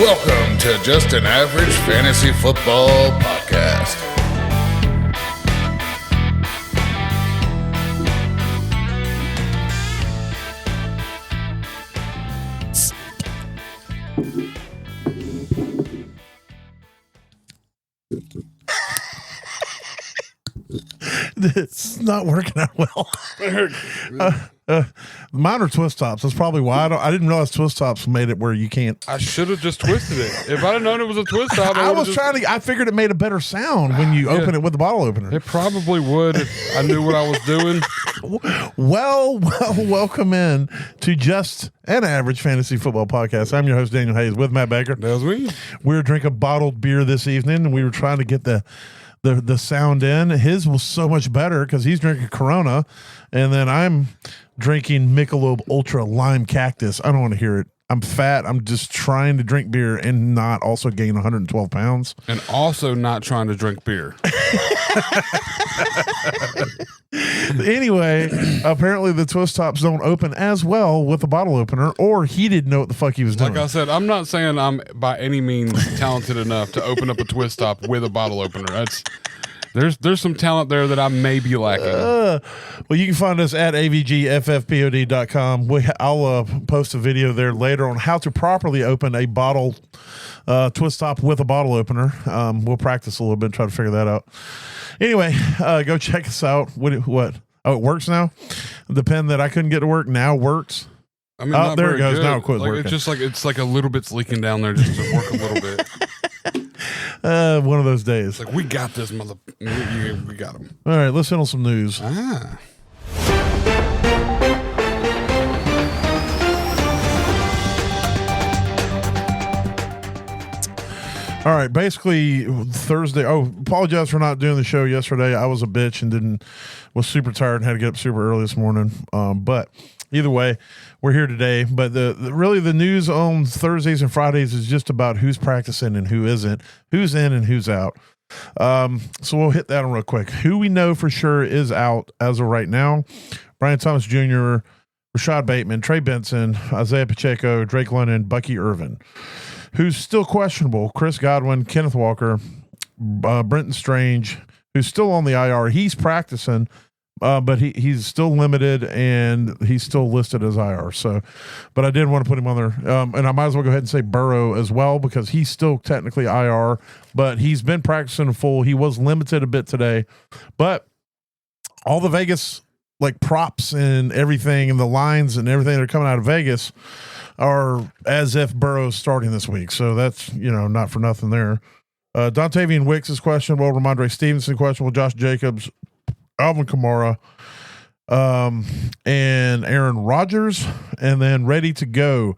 Welcome to Just an Average Fantasy Football Podcast. It's not working out well. Mine are twist tops. That's probably why I didn't realize twist tops made it where you can't. I should have just twisted it. If I'd have known it was a twist top, I figured it made a better sound when you open it with the bottle opener. It probably would if I knew what I was doing. Well, welcome in to Just an Average Fantasy Football Podcast. I'm your host, Daniel Hayes, with Matt Baker. That's me. We were drinking bottled beer this evening, and we were trying to get the sound in. His was so much better because he's drinking Corona, and then I'm drinking Michelob Ultra Lime Cactus. I don't want to hear it. I'm fat. I'm just trying to drink beer and not also gain 112 pounds. And also not trying to drink beer. Anyway, apparently the twist tops don't open as well with a bottle opener, or he didn't know what the fuck he was doing. Like I said, I'm not saying I'm by any means talented enough to open up a twist top with a bottle opener. There's some talent there that I may be lacking. Well, you can find us at avgffpod.com. I'll post a video there later on how to properly open a bottle twist top with a bottle opener. We'll practice a little bit, try to figure that out. Anyway, go check us out. What? Oh, it works now? The pen that I couldn't get to work now works. I mean, there it goes. Good. Now it quit working. It's like a little bit's leaking down there just to work a little bit. One of those days. It's like, we got this, we got him. All right, let's handle some news. All right, basically Thursday. Oh, apologize for not doing the show yesterday. I was a bitch and was super tired and had to get up super early this morning. But either way, we're here today. But really the news on Thursdays and Fridays is just about who's practicing and who isn't, who's in and who's out. So we'll hit that on real quick. Who we know for sure is out as of right now: Brian Thomas Jr., Rashad Bateman, Trey Benson, Isaiah Pacheco, Drake London, Bucky Irvin. Who's still questionable: Chris Godwin, Kenneth Walker, Brenton Strange, who's still on the IR. He's practicing, but he's still limited and he's still listed as IR. So, but I did want to put him on there. And I might as well go ahead and say Burrow as well, because he's still technically IR, but he's been practicing full. He was limited a bit today, but all the Vegas props and everything and the lines and everything that are coming out of Vegas are as if Burrow's starting this week. So that's, not for nothing there. Dontavian Wicks is questionable. Ramondre Stevenson questionable. Josh Jacobs, Alvin Kamara, and Aaron Rodgers. And then ready to go,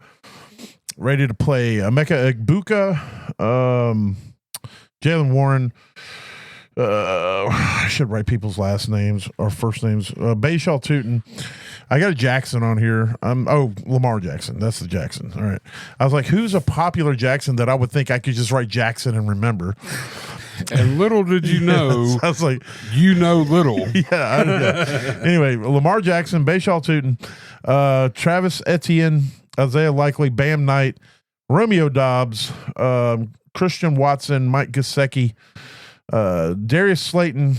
ready to play, Emeka Egbuka, Jalen Warren. I should write people's last names or first names. Bayshaw Tootin. I got a Jackson on here. Lamar Jackson. That's the Jackson. All right. I was like, who's a popular Jackson that I would think I could just write Jackson and remember? And little did you know, I was like, little. Yeah. Anyway, Lamar Jackson, Bayshaw Tootin, Travis Etienne, Isaiah Likely, Bam Knight, Romeo Dobbs, Christian Watson, Mike Gesicki, Darius Slayton.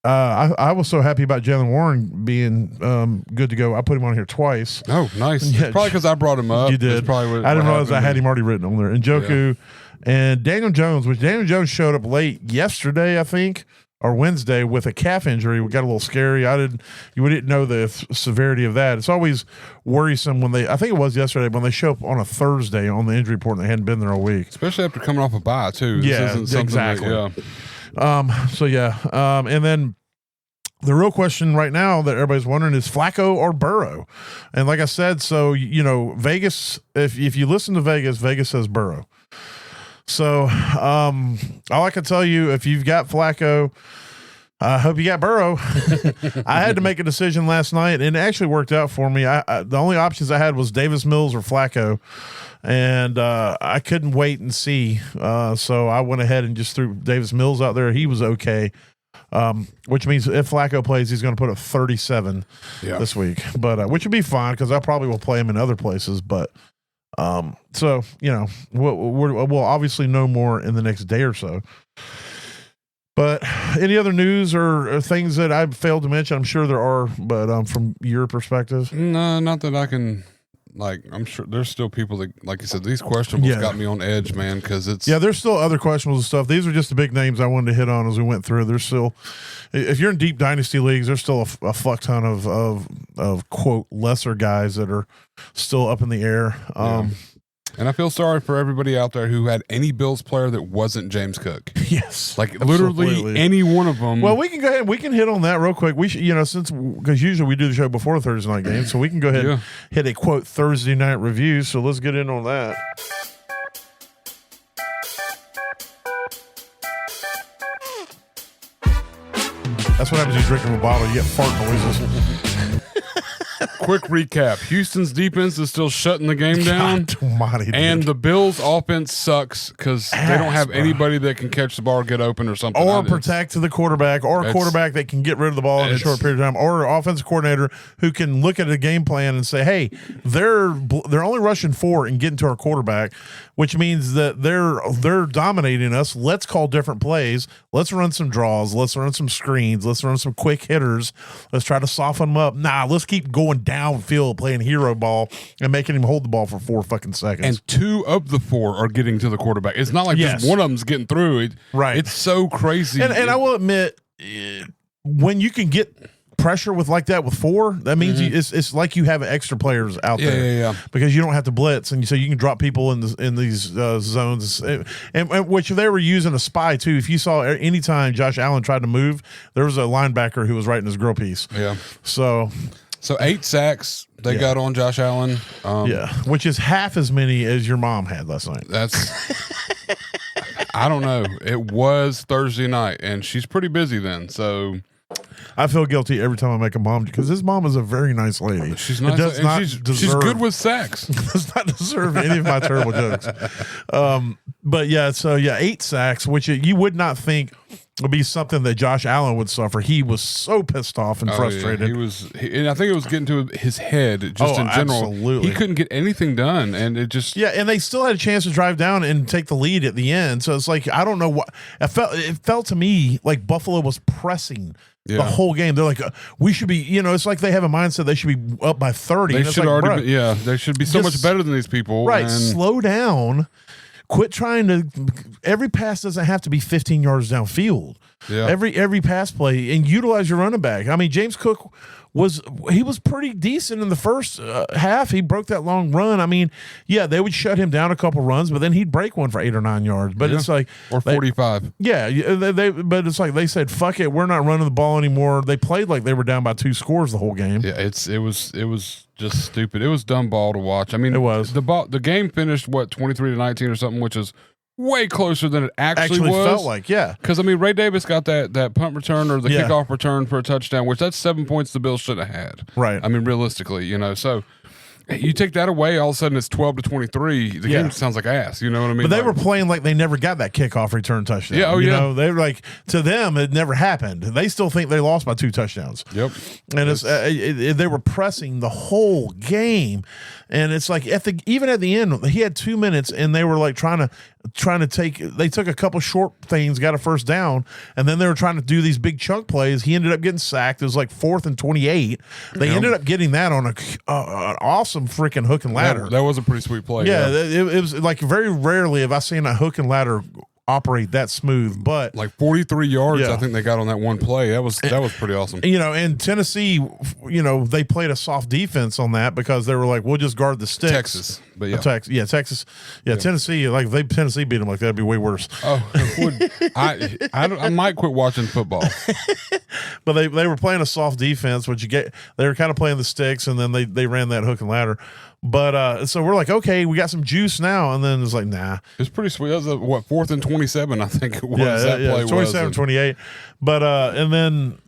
I was so happy about Jalen Warren being good to go. I put him on here twice. Oh, nice. Yeah, probably because I brought him up. You did. I didn't realize I had him already written on there. And Njoku and Daniel Jones, which Daniel Jones showed up late yesterday, I think, or Wednesday with a calf injury. We got a little scary. We didn't know the severity of that. It's always worrisome when I think it was yesterday, when they show up on a Thursday on the injury report and they hadn't been there all week. Especially after coming off a bye, too. Exactly. And then the real question right now that everybody's wondering is Flacco or Burrow. And like I said, so, Vegas, if you listen to Vegas says Burrow. So all I can tell you, if you've got Flacco, I hope you got Burrow. I had to make a decision last night, and it actually worked out for me. The only options I had was Davis Mills or Flacco, and I couldn't wait and see. So I went ahead and just threw Davis Mills out there. He was okay, which means if Flacco plays, he's going to put up 37 this week, but which would be fine because I probably will play him in other places. But So we'll obviously know more in the next day or so. But any other news or things that I've failed to mention? I'm sure there are, but from your perspective, no, not that I can. Like, I'm sure there's still people that, like you said, these questionables got me on edge, man, because it's... Yeah, there's still other questionables and stuff. These are just the big names I wanted to hit on as we went through. There's still, if you're in deep dynasty leagues, there's still a fuck ton of quote, lesser guys that are still up in the air. And I feel sorry for everybody out there who had any Bills player that wasn't James Cook. Yes. Like, literally any one of them. Well, we can go ahead. We can hit on that real quick. We should, because usually we do the show before Thursday night game, so we can go ahead and hit a quote Thursday night review. So let's get in on that. That's what happens when you drink from a bottle. You get fart noises. Quick recap. Houston's defense is still shutting the game down. God almighty, and the Bills' offense sucks because they don't have anybody that can catch the ball or get open or something. Or protect the quarterback, or a quarterback that can get rid of the ball in a short period of time, or an offensive coordinator who can look at a game plan and say, hey, they're only rushing 4 and getting to our quarterback, which means that they're dominating us. Let's call different plays. Let's run some draws. Let's run some screens. Let's run some quick hitters. Let's try to soften them up. Nah, let's keep going downfield playing hero ball and making him hold the ball for 4 fucking seconds. And 2 of the 4 are getting to the quarterback. It's not like just one of them's getting through it. Right. It's so crazy. And I will admit, when you can get pressure with like that with 4, that means it's like you have extra players out there because you don't have to blitz, and so you can drop people in these zones, and which they were using a spy too. If you saw anytime Josh Allen tried to move, there was a linebacker who was right in his grill piece. So 8 sacks they got on Josh Allen. Which is half as many as your mom had last night. That's I don't know. It was Thursday night, and she's pretty busy then, so. I feel guilty every time I make a mom because his mom is a very nice lady. She's nice. She's good with sex. Does not deserve any of my terrible jokes. But 8 sacks, which you would not think would be something that Josh Allen would suffer. He was so pissed off and frustrated. And I think it was getting to his head just in general. Absolutely. He couldn't get anything done, and it just and they still had a chance to drive down and take the lead at the end. So it's like I don't know what it felt to me like Buffalo was pressing the whole game. They're like, we should be, it's like they have a mindset they should be up by 30. They should they should be so much better than these people. Right. Slow down. Quit trying to. Every pass doesn't have to be 15 yards downfield. Yeah. Every pass play, and utilize your running back. I mean, James Cook was pretty decent in the first half. He broke that long run. I mean, they would shut him down a couple runs, but then he'd break one for 8 or 9 yards. But it's like 45. But it's like they said, "Fuck it, we're not running the ball anymore." They played like they were down by 2 scores the whole game. Yeah, it was just stupid. It was dumb ball to watch. I mean, it was the game finished 23-19 or something, which is way closer than it actually was. Felt like, because I mean, Ray Davis got that punt return or the kickoff return for a touchdown, which that's 7 points the Bills should have had. Right. I mean, realistically, so you take that away, all of a sudden it's 12-23. The game sounds like ass. You know what I mean? But they were playing like they never got that kickoff return touchdown. Yeah. They were like, to them it never happened. They still think they lost by 2 touchdowns. Yep. And they were pressing the whole game, and it's like even at the end he had 2 minutes, and they were like trying to take. They took a couple short things, got a first down, and then they were trying to do these big chunk plays. He ended up getting sacked. It was like 4th and 28. They ended up getting that on an awesome freaking hook and ladder. That was a pretty sweet play. It was like very rarely have I seen a hook and ladder operate that smooth, but like 43 yards I think they got on that one play. That was pretty awesome. And Tennessee, they played a soft defense on that because they were like, we'll just guard the sticks. Texas. But Texas. Tennessee, like if Tennessee beat them like that'd be way worse. Oh, I might quit watching football. But they were playing a soft defense, they were kind of playing the sticks, and then they ran that hook and ladder. But so we're like, okay, we got some juice now, and then it's like, nah. It's pretty sweet. That was 4th and 27, I think it was. That play 27, was. 28. But and then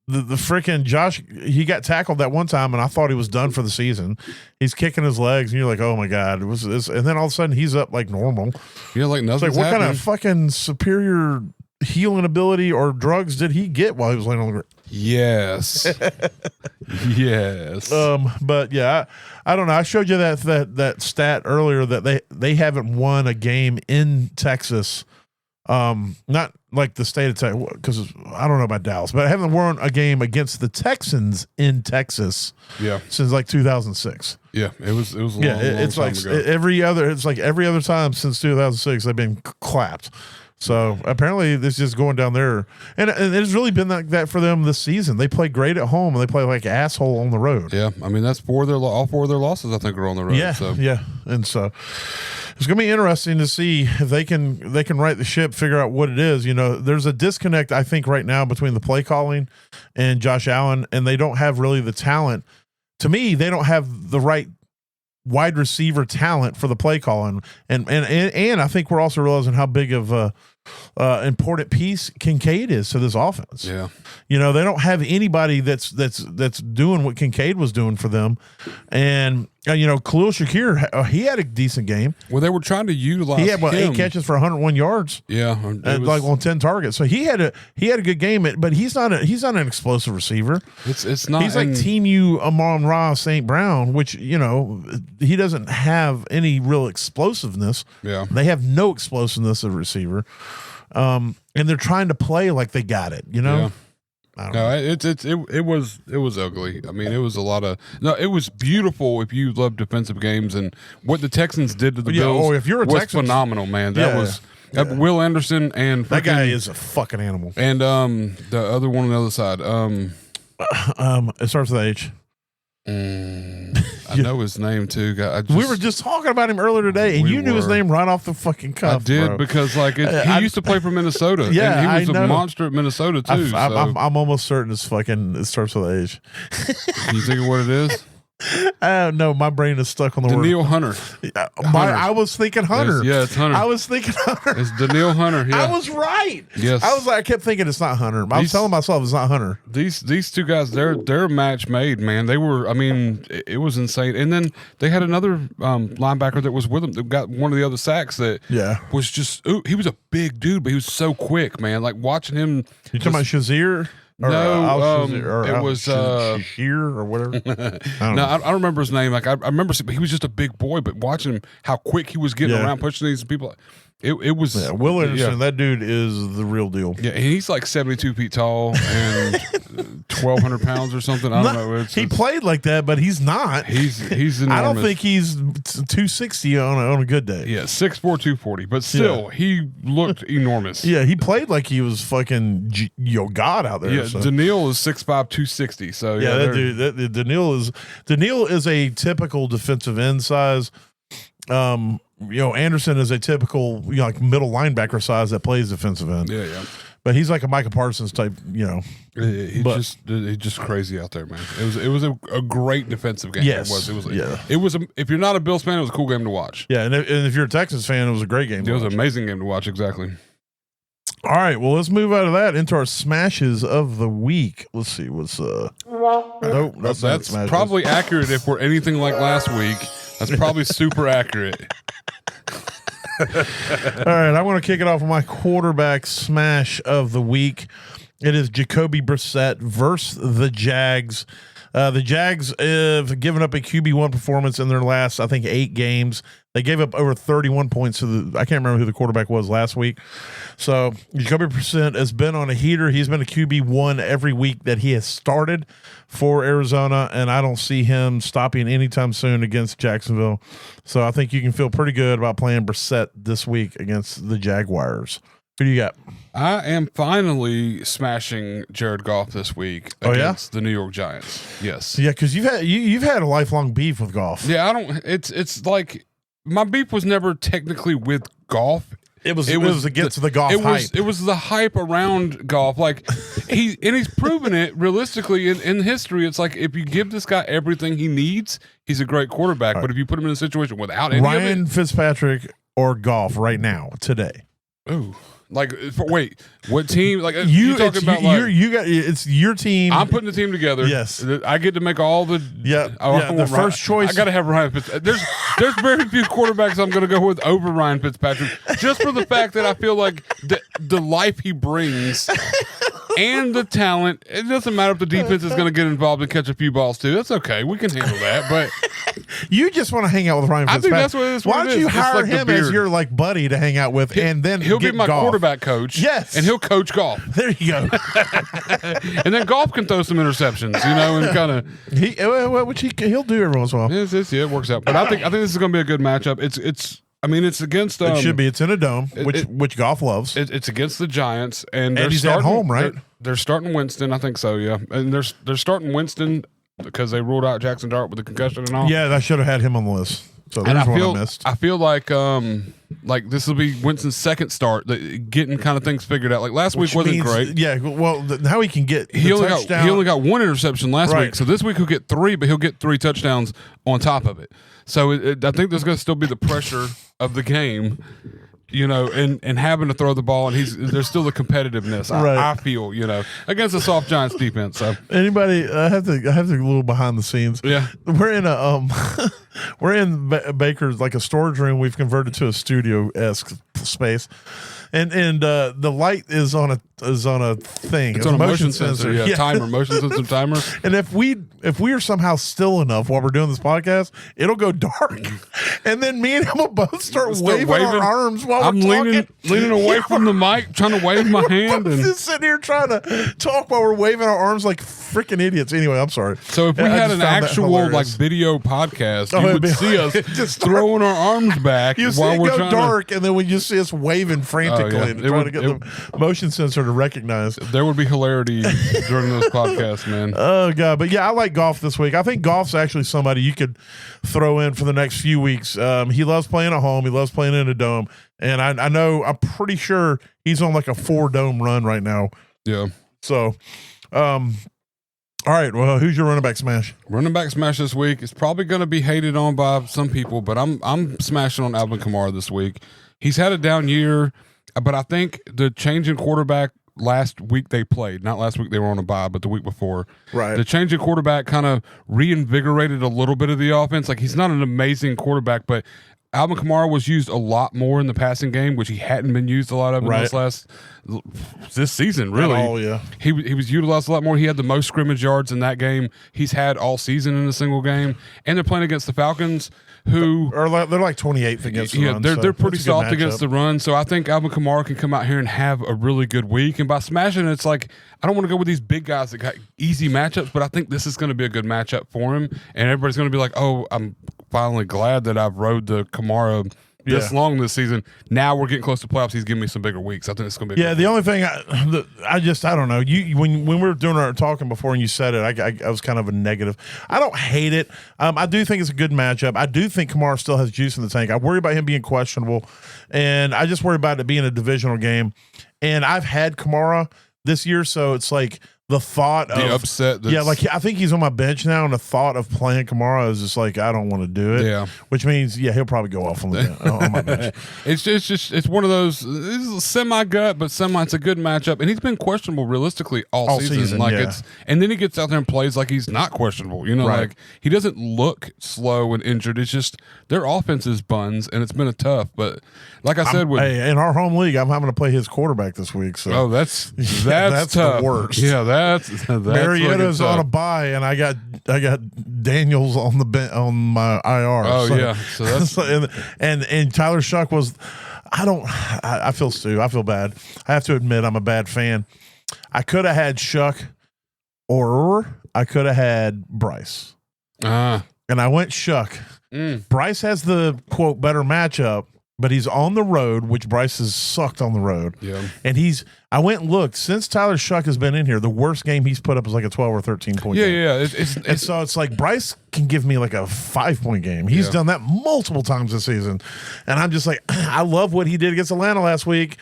the freaking Josh, he got tackled that one time, and I thought he was done for the season. He's kicking his legs, and you're like, oh my god, was this? And then all of a sudden, he's up like normal. Yeah, like nothing's happening. Kind of fucking superior healing ability or drugs did he get while he was laying on the ground? Yes. Yes. But yeah, I don't know. I showed you that stat earlier that they haven't won a game in Texas. Not like the state of Texas, because I don't know about Dallas, but I haven't won a game against the Texans in Texas. Yeah. Since like 2006. Yeah, it was a long, it's long like time ago. every other time since 2006 they've been clapped. So apparently this is going down there, and it's really been like that for them this season. They play great at home and they play like asshole on the road. Yeah, I mean that's all four of their losses I think are on the road. Yeah, so. yeah, and so it's gonna be interesting to see if they can right the ship, figure out what it is. You know, there's a disconnect I think right now between the play calling and Josh Allen, and they don't have really the talent. To me, they don't have the right wide receiver talent for the play calling, and I think we're also realizing how big of a important piece Kincaid is to this offense. Yeah, you know, they don't have anybody that's doing what Kincaid was doing for them, and you know, Khalil Shakir, he had a decent game. Well, they were trying to utilize. He had 8 him. catches for 101 yards. Yeah, like on 10 targets. So he had a good game, but he's not an explosive receiver. It's not. He's like Team U Amon-Ra St. Brown, which, you know, he doesn't have any real explosiveness. Yeah, they have no explosiveness of receiver, and they're trying to play like they got it. You know. Yeah. I don't know. It was ugly. I mean, it was a lot of it was beautiful if you love defensive games, and what the Texans did to the Bills. Oh, if you're a was Texans, phenomenal, man. That was Will Anderson and that guy is a fucking animal. And the other one on the other side, it starts with H. I know his name too. We were just talking about him earlier today, and you knew his name right off the fucking cuff. I did, bro. because like he used to play for Minnesota. Yeah, and he was I a know. monster at Minnesota too. I'm almost certain it starts with H. Can you think of what it is? No, my brain is stuck on the word. Danielle Hunter. I was thinking Hunter. It's Hunter. I was thinking Hunter. It's Danielle Hunter. Yeah. I was right. Yes. I kept thinking it's not Hunter. I was telling myself it's not Hunter. These two guys, they're a match made, man. They were. I mean, it was insane. And then they had another linebacker that was with them that got one of the other sacks that was just. He was a big dude, but he was so quick, man. Like watching him. You talking about Shazier? No, it was Shakir or whatever. I don't remember his name. Like I remember, but he was just a big boy. But watching him, how quick he was getting around, pushing these people, it was. Yeah, Will Anderson, that dude is the real deal. Yeah, and he's like 72 feet tall and 1,200 pounds or something. I don't know. He played like that, but he's not. He's enormous. I don't think he's 260 on a good day. Yeah, 6'4", 240, but still, he looked enormous. Yeah, he played like he was fucking God out there. Yeah, so. Danielle is 6'5", 260. So yeah, that dude. Danielle is a typical defensive end size. You know, Anderson is a typical, you know, like middle linebacker size that plays defensive end. Yeah. But he's like a Micah Parsons type, you know. He's just crazy out there, man. It was a great defensive game. Yes. It was if you're not a Bills fan, it was a cool game to watch. Yeah, and if you're a Texans fan, it was a great game. It was an amazing game to watch. Exactly. All right, well, let's move out of that into our smashes of the week. Let's see what's nope, that's probably accurate if we're anything like last week. That's probably super accurate. All right, I want to kick it off with my quarterback smash of the week. It is Jacoby Brissett versus the Jags. The Jags have given up a QB1 performance in their last, I think, 8 games. They gave up over 31 points to I can't remember who the quarterback was last week. So Jacoby Brissett has been on a heater. He's been a QB1 every week that he has started for Arizona, and I don't see him stopping anytime soon against Jacksonville. So I think you can feel pretty good about playing Brissett this week against the Jaguars. Who do you got? I am finally smashing Jared Goff this week against the New York Giants. Yes. Yeah, because you've had a lifelong beef with Goff. Yeah, I don't. It's like my beef was never technically with Goff. It was against the Goff hype. It was the hype around Goff. Like he's proven it realistically in history. It's like if you give this guy everything he needs, he's a great quarterback. Right. But if you put him in a situation without any Ryan Fitzpatrick or Goff right now today. Ooh. Like, wait, what team? Like, you talking about? It's your team. I'm putting the team together. Yes, I get to make all the. The first choice. I got to have Ryan Fitzpatrick. There's very few quarterbacks I'm going to go with over Ryan Fitzpatrick, just for the fact that I feel like the life he brings and the talent. It doesn't matter if the defense is going to get involved and catch a few balls too. That's okay. We can handle that. But you just want to hang out with Ryan Fitzpatrick. I think that's what it is. Why don't you hire him as your like buddy to hang out with, and then he'll be my Goff. quarterback coach. Yes, and he'll coach Goff. There you go. And then Goff can throw some interceptions, and kind of which he'll do every once in a while. Yeah, it works out. But I think this is going to be a good matchup. It's against. It should be. It's in a dome, which Goff loves. It's against the Giants, and he's at home, right? They're starting Winston. I think so. Yeah, and they're starting Winston because they ruled out Jackson Dart with the concussion and all. Yeah, I should have had him on the list. So there's one I missed. I feel like this will be Winston's second start, getting kind of things figured out. Like last week wasn't great. Yeah, well, how he can get he only got one interception last week, so this week he'll get 3, but he'll get 3 touchdowns on top of it. So I think there's going to still be the pressure of the game, and having to throw the ball, and there's still the competitiveness. I feel, against a soft Giants defense. So anybody, I have to a little behind the scenes. Yeah, we're in we're in Baker's like a storage room. We've converted to a studio-esque space, and the light is on a thing. It's on a motion sensor. Yeah, timer, motion sensor timer. And if we are somehow still enough while we're doing this podcast, it'll go dark, and then me and him will both start waving our arms while I'm we're leaning away from the mic, trying to wave my hand, and just sitting here trying to talk while we're waving our arms like freaking idiots. Anyway, I'm sorry. So if we had an actual like video podcast, you would see us just throwing our arms back while we're trying dark, and then when you see us waving frantically and trying to get the motion sensor to recognize. There would be hilarity during those podcasts, man. Oh god, but yeah, I like Goff this week. I think Goff's actually somebody you could throw in for the next few weeks. He loves playing at home. He loves playing in a dome, and I'm pretty sure he's on like a 4-dome run right now. Yeah. So, all right. Well, who's your running back smash? Running back smash this week is probably going to be hated on by some people, but I'm smashing on Alvin Kamara this week. He's had a down year, but I think the change in quarterback last week they played, not last week they were on a bye, but the week before. Right. The change in quarterback kind of reinvigorated a little bit of the offense. Like he's not an amazing quarterback, but Alvin Kamara was used a lot more in the passing game, which he hadn't been used a lot of in this season, really. Oh, yeah. He was utilized a lot more. He had the most scrimmage yards in that game he's had all season in a single game. And they're playing against the Falcons, who they're like 28th against the run. They're pretty soft against the run. So I think Alvin Kamara can come out here and have a really good week. And by smashing, it's like I don't want to go with these big guys that got easy matchups, but I think this is going to be a good matchup for him. And everybody's going to be like, oh, I'm finally glad that I've rode the Kamara this long this season. Now we're getting close to playoffs. He's giving me some bigger weeks. I think it's going to be the only thing I don't know. You when we were doing our talking before and you said it, I was kind of a negative. I don't hate it. I do think it's a good matchup. I do think Kamara still has juice in the tank. I worry about him being questionable, and I just worry about it being a divisional game. And I've had Kamara this year, so it's like the thought of the upset. Like I think he's on my bench now, and the thought of playing Kamara is just like I don't want to do it. Yeah, which means he'll probably go off on my bench. It's one of those. It's semi gut, but it's a good matchup, and he's been questionable realistically all season. Like and then he gets out there and plays like he's not questionable. Like he doesn't look slow and injured. It's just their offense is buns, and it's been a tough. But like I said, in our home league, I'm having to play his quarterback this week. So that's that's tough. The worst. Yeah, that's Marietta's on a bye, and I got Daniels on on my IR. Oh yeah, so that's and Tyler Shuck was. I feel Stu. I feel bad. I have to admit, I'm a bad fan. I could have had Shuck, or I could have had Bryce. And I went Shuck. Bryce has the quote better matchup, but he's on the road, which Bryce has sucked on the road. Yeah. And I went and looked, since Tyler Shuck has been in here, the worst game he's put up is like a 12 or 13 point game. Yeah. So it's like Bryce can give me like a 5-point game. He's done that multiple times this season. And I'm just like, I love what he did against Atlanta last week.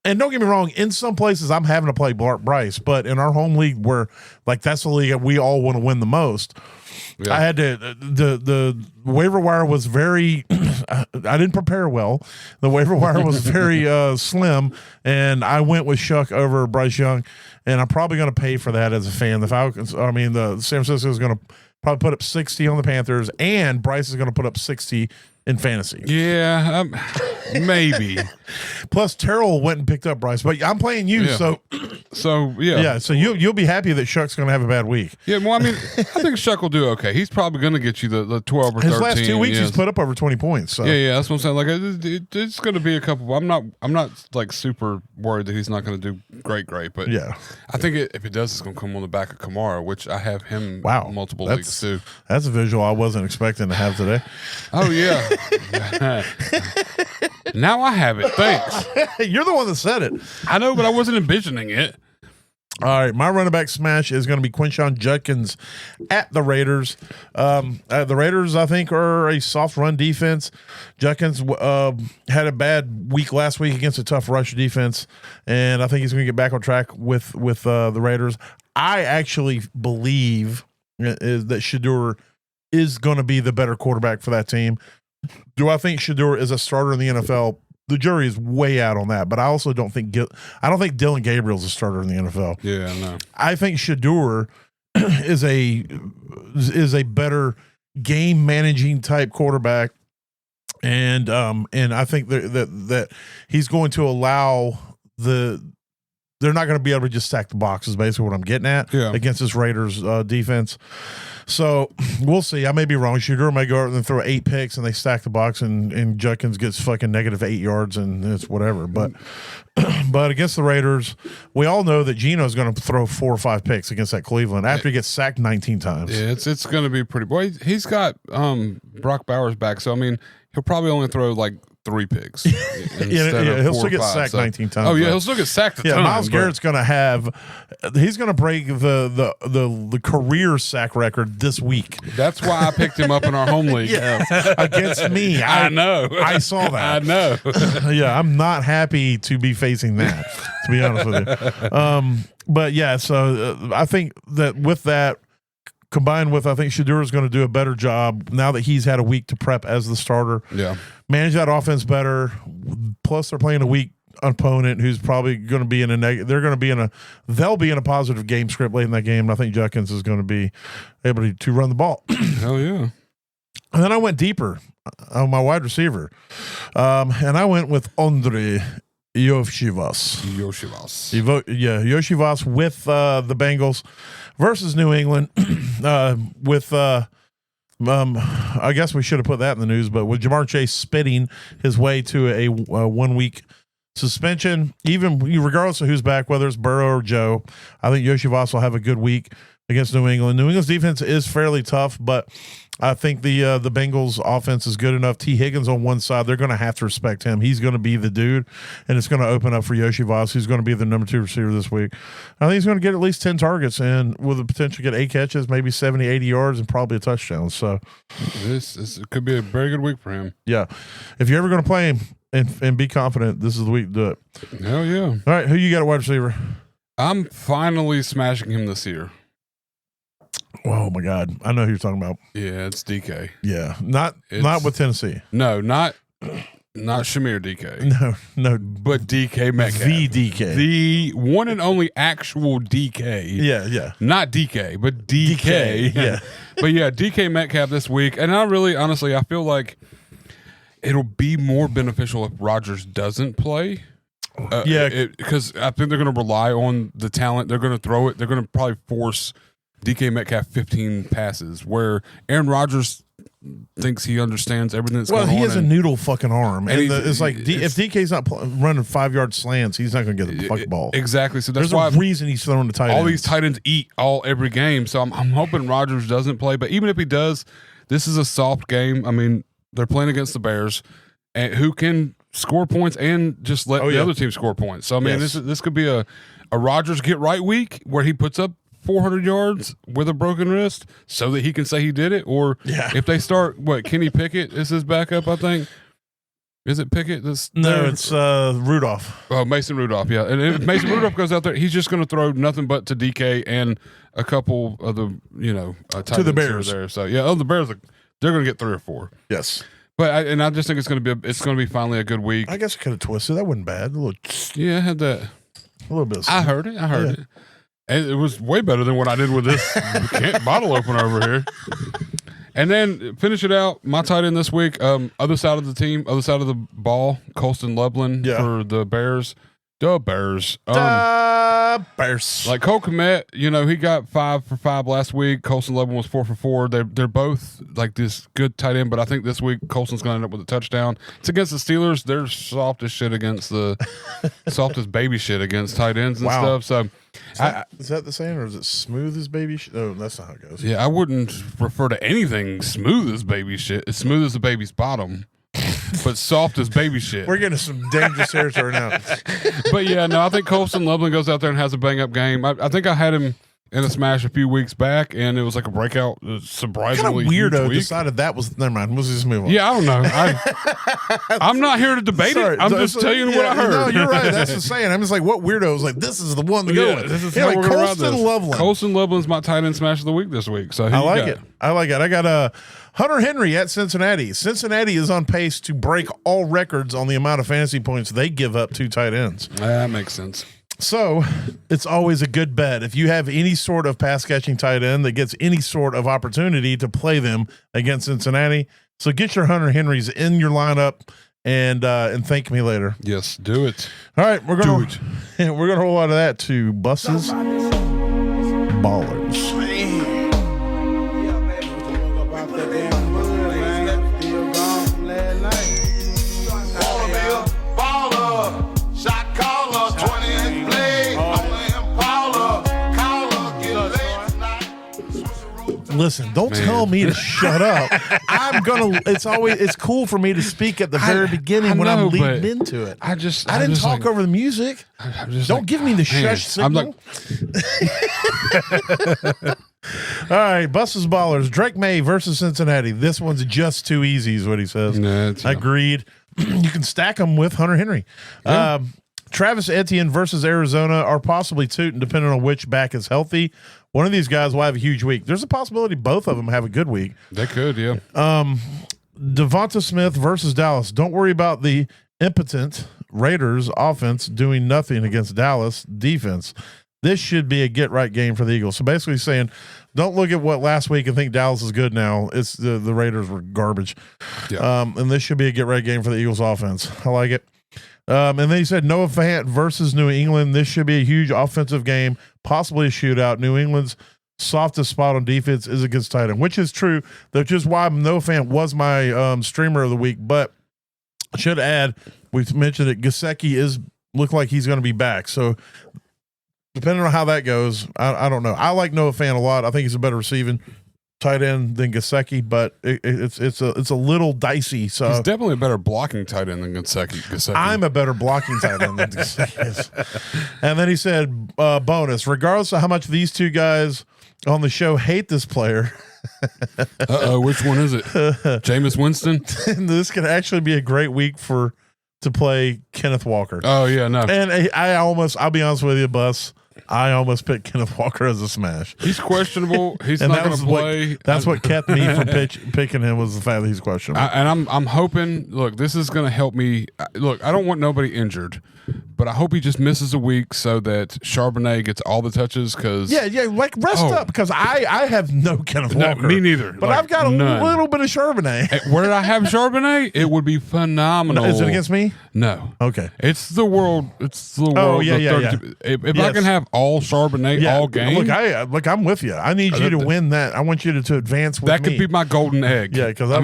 And don't get me wrong, in some places I'm having to play Bryce, but in our home league where like that's the league we all want to win the most, I had to the waiver wire was very I didn't prepare well. The waiver wire was very slim, and I went with Shuck over Bryce Young, and I'm probably going to pay for that as a fan. The San Francisco is going to probably put up 60 on the Panthers, and Bryce is going to put up 60 in fantasy. Yeah, maybe. Plus, Terrell went and picked up Bryce, but I'm playing you, so yeah. So you'll be happy that Shuck's going to have a bad week. Yeah, well, I mean, I think Shuck will do okay. He's probably going to get you the 12 or 13. His last 2 weeks, he's put up over 20 points. So. Yeah, that's what I'm saying. Like, it's going to be a couple. I'm not like super worried that he's not going to do great, but yeah, I think if it does, it's going to come on the back of Kamara, which I have him multiple leagues too. That's a visual I wasn't expecting to have today. Oh yeah. Now I have it. Thanks. You're the one that said it. I know, but I wasn't envisioning it. All right, my running back smash is going to be Quinshon Judkins at the Raiders. The Raiders, I think, are a soft run defense. Judkins had a bad week last week against a tough rush defense, and I think he's going to get back on track with the Raiders. I actually believe that Shedeur is going to be the better quarterback for that team. Do I think Shedeur is a starter in the NFL? The jury is way out on that, but I also don't think Dylan Gabriel's a starter in the NFL. Yeah, no. I think Shedeur is a better game managing type quarterback, and I think that he's going to allow they're not going to be able to just stack the box is basically what I'm getting at against this Raiders defense. So we'll see. I may be wrong. Shedeur may go out and throw 8 picks and they stack the box and Judkins gets fucking negative 8 yards and it's whatever. But against the Raiders, we all know that Geno's going to throw 4 or 5 picks against that Cleveland after he gets sacked 19 times. Yeah, it's going to be pretty. Boy, he's got Brock Bowers back, so I mean he'll probably only throw like 3 picks. He'll still get sacked 19 times. Oh yeah, he'll still get sacked. Myles Garrett's going to he's going to break the career sack record this week. That's why I picked him up in our home league. Against me. I know. I saw that. I know. Yeah, I'm not happy to be facing that, to be honest with you. But yeah, so I think that with that, combined with, I think Shedeur is going to do a better job now that he's had a week to prep as the starter. Yeah. Manage that offense better. Plus, they're playing a weak opponent who's probably going to be in a they'll be in a positive game script late in that game. And I think Judkins is going to be able to run the ball. Hell yeah. And then I went deeper on my wide receiver. And I went with Andre Iosivas. Iosivas with the Bengals versus New England with I guess we should have put that in the news, but with Jamar Chase spitting his way to a 1 week suspension, even regardless of who's back, whether it's Burrow or Joe, I think Iosivas will have a good week against New England. New England's defense is fairly tough, but I think the Bengals offense is good enough. T. Higgins on one side, they're going to have to respect him. He's going to be the dude, and it's going to open up for Iosivas, who's going to be the number 2 receiver this week. I think he's going to get at least 10 targets and with the potential to get 8 catches, maybe 70, 80 yards, and probably a touchdown. So this could be a very good week for him. Yeah. If you're ever going to play him and be confident, this is the week to do it. Hell yeah. All right, who you got at wide receiver? I'm finally smashing him this year. Oh my God, I know who you're talking about. Yeah, it's DK. Yeah, not with Tennessee. No, not Shamir DK. No, but DK Metcalf. The DK, the one and only actual DK. Yeah, not DK, but DK. Yeah, but yeah, DK Metcalf this week, and honestly, I feel like it'll be more beneficial if Rodgers doesn't play. Because I think they're going to rely on the talent. They're going to throw it. They're going to probably force DK Metcalf 15 passes, where Aaron Rodgers thinks he understands everything that's going on. Well, he has a noodle fucking arm. And it's like, if DK's not running 5-yard slants, he's not going to get the fucking ball. Exactly. So there's a reason he's throwing the tight ends. All these tight ends eat every game. So I'm hoping Rodgers doesn't play. But even if he does, this is a soft game. I mean, they're playing against the Bears, and who can score points and just let the other team score points. So, I mean, this could be a Rodgers get right week where he puts up 400 yards with a broken wrist so that he can say he did it. Or if they start, Kenny Pickett is his backup, I think. Is it Pickett? It's Rudolph. Oh, Mason Rudolph, yeah. And if Mason Rudolph goes out there, he's just going to throw nothing but to DK and a couple of the, to the Bears. There. So, the Bears, they're going to get 3 or 4. Yes. But I just think it's going to be finally a good week. I guess I could have twisted. That wasn't bad. I had that. A little bit. I heard it. And it was way better than what I did with this bottle opener over here. And then finish it out. My tight end this week, other side of the team, other side of the ball, Colston Loveland for the Bears. The Bears. Bears. Like Cole Kmet, he got 5 for 5 last week. Colston Loveland was 4 for 4. They're both like this good tight end, but I think this week Colston's going to end up with a touchdown. It's against the Steelers. They're soft as shit against soft as baby shit against tight ends and stuff. So is that the saying, or is it smooth as baby shit? Oh, that's not how it goes. Yeah, I wouldn't refer to anything smooth as baby shit. It's smooth as the baby's bottom. But soft as baby shit. We're getting some dangerous territory now. But yeah, no, I think Colston Loveland goes out there and has a bang up game. I think I had him in a smash a few weeks back, and it was like a breakout, surprisingly weirdo decided that was. Never mind. Let's just move on. Yeah, I don't know. I'm not here to debate it. I'm just telling you what I heard. No, you're right. That's the saying. I'm just like, what weirdo was like, this is the one to go with. This is like Colston Loveland. Colston Loveland's my tight end smash of the week this week. So I like it. I got Hunter Henry at Cincinnati. Cincinnati is on pace to break all records on the amount of fantasy points they give up to tight ends. That makes sense. So it's always a good bet if you have any sort of pass catching tight end that gets any sort of opportunity to play them against Cincinnati. So get your Hunter Henrys in your lineup and thank me later. Yes, do it. All right, we're gonna roll out of that to buses, ballers. Listen, don't tell me to shut up. It's cool for me to speak at the very beginning when I'm leading into it. I didn't talk over the music. Don't give me the shush signal. All right, buses, ballers. Drake May versus Cincinnati. This one's just too easy, is what he says. Agreed. You can stack them with Hunter Henry. Yeah. Travis Etienne versus Arizona, or possibly Tootin, depending on which back is healthy. One of these guys will have a huge week. There's a possibility both of them have a good week. They could, yeah. Devonta Smith versus Dallas. Don't worry about the impotent Raiders offense doing nothing against Dallas defense. This should be a get-right game for the Eagles. So basically saying, don't look at what last week and think Dallas is good now. It's the Raiders were garbage. Yeah. And this should be a get-right game for the Eagles offense. I like it. And then he said Noah Fant versus New England. This should be a huge offensive game, possibly a shootout. New England's softest spot on defense is against tight end, which is true. That's just why Noah Fant was my streamer of the week. But I should add, we've mentioned that Gesicki look like he's going to be back. So depending on how that goes, I don't know. I like Noah Fant a lot. I think he's a better receiving tight end than Gesicki, but it's a little dicey. So he's definitely a better blocking tight end than Gesicki. I'm a better blocking tight end than Gesicki is. And then he said, bonus, regardless of how much these two guys on the show hate this player. Which one is it? Jameis Winston? This could actually be a great week to play Kenneth Walker. Oh yeah, no. And I'll be honest with you, Bus, I almost picked Kenneth Walker as a smash. He's questionable. He's not going to play. That's what kept me from picking him, was the fact that he's questionable. And I'm hoping. Look, this is going to help me. Look, I don't want nobody injured, but I hope he just misses a week so that Charbonnet gets all the touches. Because like rest up, because I have no Kenneth Walker. Me neither. But I've got a little bit of Charbonnet. Where did I have Charbonnet? It would be phenomenal. Is it against me? No. Okay. It's the world. Oh yeah. If I can have all Charbonnet all game, look, I'm with you. I need you to win that. I want you to advance with that me. Could be my golden egg. Yeah, because that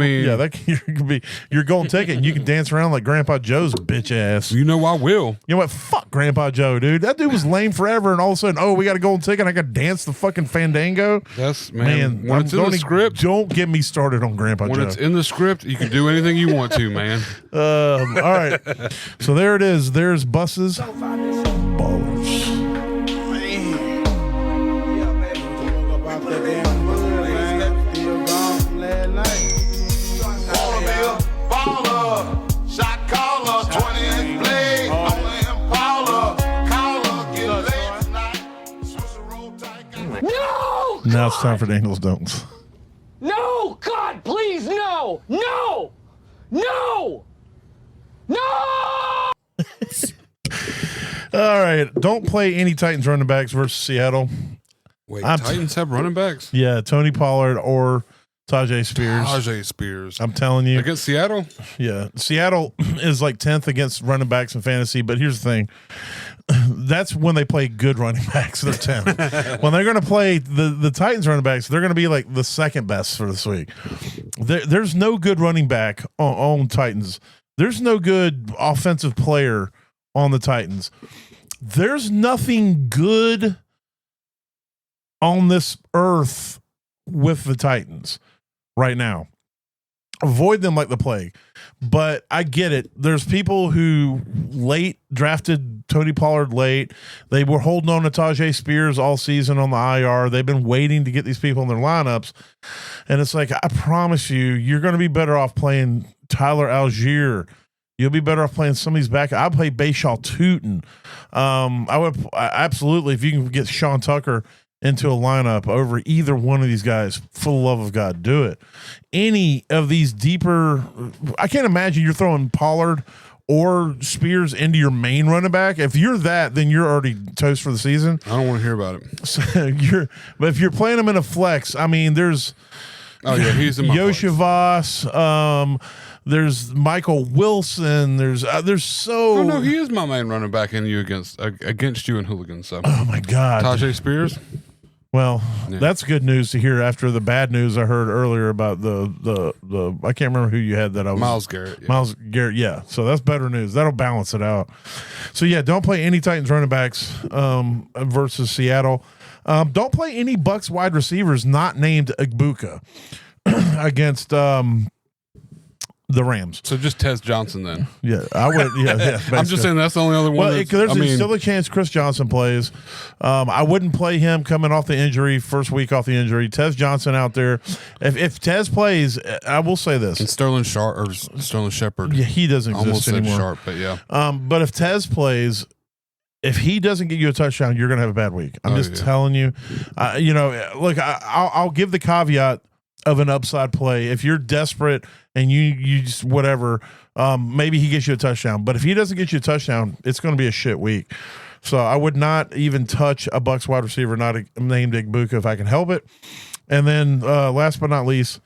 could be your golden ticket, and you can dance around like Grandpa Joe's bitch ass. You know I will. You know what? Fuck Grandpa Joe, dude. That dude was lame forever, and all of a sudden, we got a golden ticket. I got to dance the fucking fandango. That's man. When it's in the script, don't get me started on Grandpa Joe. When it's in the script, you can do anything you want to, man. All right. So there it is. There's buses, ballers. Now it's time for Daniel's Don'ts. No! God, please, no! No! No! No! All right. Don't play any Titans running backs versus Seattle. Wait, Titans have running backs? Yeah, Tony Pollard or Tajay Spears. Tajay Spears. I'm telling you. Against Seattle? Yeah. Seattle is like 10th against running backs in fantasy, but here's the thing. That's when they play good running backs. They're 10th. When they're going to play the Titans running backs, they're going to be like the second best for this week. There's no good running back on Titans. There's no good offensive player on the Titans. There's nothing good on this earth with the Titans right now. Avoid them like the plague. But I get it. There's people who late drafted Tony Pollard late. They were holding on to Tajay Spears all season on the IR. They've been waiting to get these people in their lineups. And it's like, I promise you're going to be better off playing Tyler Algier. You'll be better off playing some of these back. I play Bayshaw Tootin. I would absolutely, if you can get Sean Tucker into a lineup over either one of these guys, for the love of God, do it. Any of these deeper, I can't imagine you're throwing Pollard or Spears into your main running back. If you're that, then you're already toast for the season. I don't want to hear about it. So but if you're playing them in a flex, I mean, there's he's in my Yoshi Voss, there's Michael Wilson. There's so. Oh no, he is my main running back in you against you and Hooligans. So. Oh my God, Tajay Spears. Well, that's good news to hear after the bad news I heard earlier about the I can't remember who you had that I was Myles Garrett. Yeah. Myles Garrett, yeah. So that's better news. That'll balance it out. So yeah, don't play any Titans running backs versus Seattle. Don't play any Bucks wide receivers not named Igbuka against the Rams. So just Tez Johnson then. Yeah, I would. Yeah. I'm just saying that's the only other one. Well, there's still a chance Chris Johnson plays. I wouldn't play him coming off the injury, first week off the injury. Tez Johnson out there. If Tez plays, I will say this. And Sterling Shepard. Yeah, he doesn't exist almost anymore. Said Sharp, but yeah. But if Tez plays, if he doesn't get you a touchdown, you're going to have a bad week. I'm just telling you. Look, I'll give the caveat of an upside play. If you're desperate and you just whatever, maybe he gets you a touchdown. But if he doesn't get you a touchdown, it's going to be a shit week. So I would not even touch a Bucks wide receiver not named Igbuka if I can help it. And then last but not least,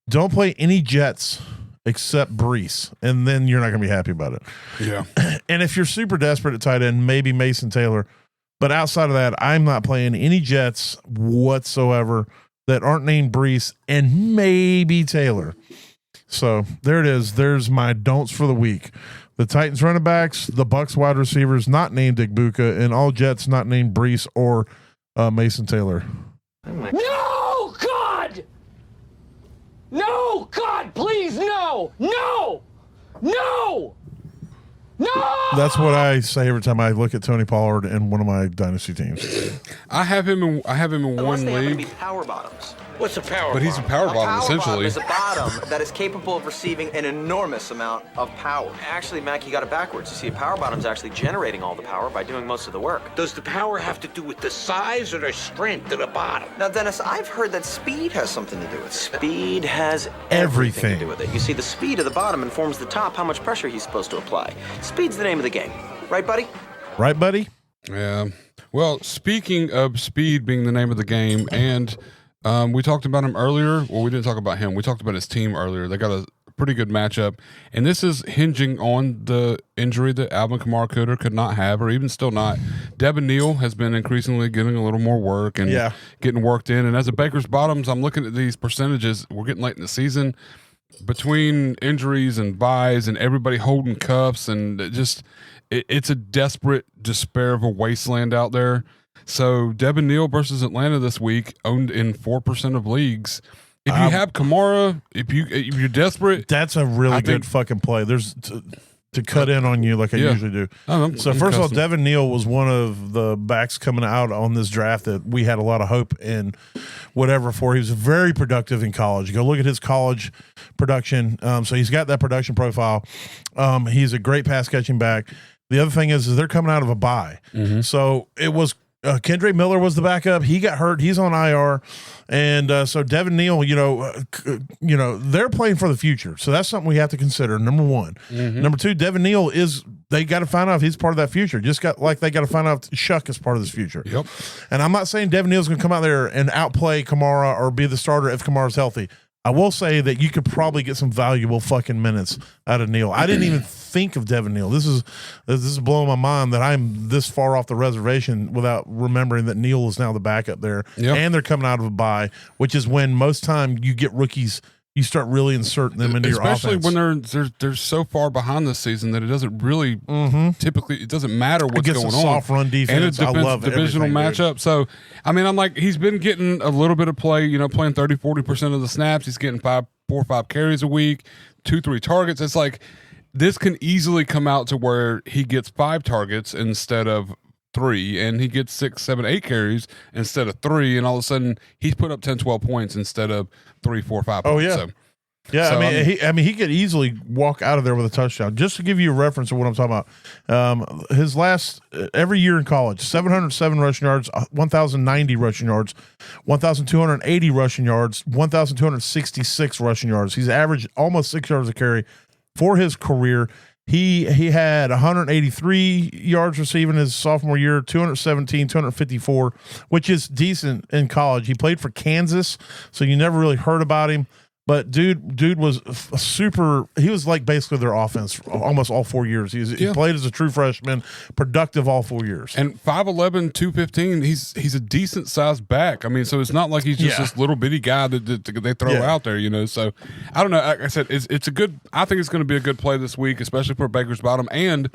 don't play any Jets except Brees, and then you're not going to be happy about it. Yeah. And if you're super desperate at tight end, maybe Mason Taylor. But outside of that, I'm not playing any Jets whatsoever that aren't named Brees and maybe Taylor. So there it is. There's my don'ts for the week. The Titans running backs, the Bucks wide receivers not named Igbuka, and all Jets not named Brees or Mason Taylor. No, God! No, God, please, no! No! No! No! That's what I say every time I look at Tony Pollard in one of my dynasty teams. I have him in one league. Be power bottoms. What's a power But he's a power bottom, essentially. Is a bottom that is capable of receiving an enormous amount of power. Actually, Mac, you got it backwards. You see, a power bottom is actually generating all the power by doing most of the work. Does the power have to do with the size or the strength of the bottom? Now, Dennis, I've heard that speed has something to do with it. Speed has everything to do with it. You see, the speed of the bottom informs the top how much pressure he's supposed to apply. Speed's the name of the game. Right, buddy? Right, buddy? Yeah. Well, speaking of speed being the name of the game, and we talked about him earlier. Well, we didn't talk about him. We talked about his team earlier. They got a pretty good matchup, and this is hinging on the injury that Alvin Kamara could not have, or even still not. Devin Neal has been increasingly getting a little more work and getting worked in. And as a Baker's Bottoms, I'm looking at these percentages. We're getting late in the season. Between injuries and buys and everybody holding cuffs, and it's a desperate despair of a wasteland out there. So Devin Neal versus Atlanta this week, owned in 4% of leagues. If you have Kamara, if you're desperate, that's a really good fucking play. There's to cut in on you like I usually do. So first of all, Devin Neal was one of the backs coming out on this draft that we had a lot of hope in. Whatever for, he was very productive in college. Go look at his college production. So he's got that production profile. He's a great pass catching back. The other thing is they're coming out of a bye, so it was. Kendre Miller was the backup. He got hurt. He's on IR, and so Devin Neal, they're playing for the future. So that's something we have to consider. Number one. Number two, Devin Neal they got to find out if he's part of that future. Just they got to find out if Shuck is part of this future. Yep. And I'm not saying Devin Neal's going to come out there and outplay Kamara or be the starter if Kamara's healthy. I will say that you could probably get some valuable fucking minutes out of Neal. I didn't even think of Devin Neal. This is blowing my mind that I'm this far off the reservation without remembering that Neal is now the backup there, and they're coming out of a bye, which is when most time you get rookies. You start really inserting them into your offense. Especially when they're so far behind this season that it doesn't really typically, it doesn't matter what's going on. Soft run defense. And I love divisional matchup. Dude. So, I mean, I'm like, he's been getting a little bit of play, playing 30, 40% of the snaps. He's getting 4 or 5 carries a week, 2, 3 targets. It's like, this can easily come out to where he gets 5 targets instead of 3, and he gets 6, 7, 8 carries instead of 3, and all of a sudden he's put up 10, 12 points instead of 3, 4, 5 points. Oh yeah. So, he could easily walk out of there with a touchdown. Just to give you a reference of what I'm talking about, his last every year in college, 707 rushing yards, 1,090 rushing yards, 1,280 rushing yards, 1,266 rushing yards. He's averaged almost 6 yards a carry for his career. He had 183 yards receiving his sophomore year, 217, 254, which is decent in college. He played for Kansas, so you never really heard about him. But dude was super. He was like basically their offense almost all 4 years. He played as a true freshman, productive all 4 years. And 5'11", 215, he's a decent sized back. I mean, so it's not like he's just this little bitty guy that they throw out there, So I don't know. Like I said, it's a good. I think it's going to be a good play this week, especially for Baker's Bottom. And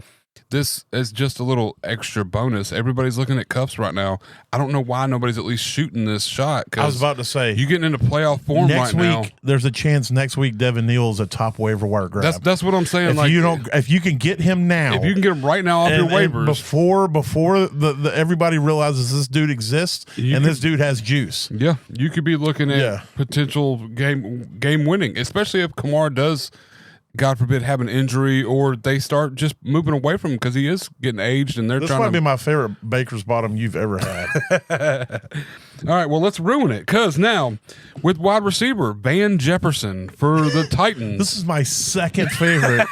this is just a little extra bonus. Everybody's looking at Kuffs right now. I don't know why nobody's at least shooting this shot. I was about to say, you getting into playoff form next right week, now. There's a chance next week Devin Neal is a top waiver wire grab. That's what I'm saying. If you can get him now, if you can get him right now off your waivers before the everybody realizes this dude exists this dude has juice. Yeah, you could be looking at potential game winning, especially if Kamara does, God forbid, have an injury or they start just moving away from him because he is getting aged and they're this trying to. This might be my favorite Baker's Bottom you've ever had. All right, well, let's ruin it because now with wide receiver Van Jefferson for the Titans. This is my second favorite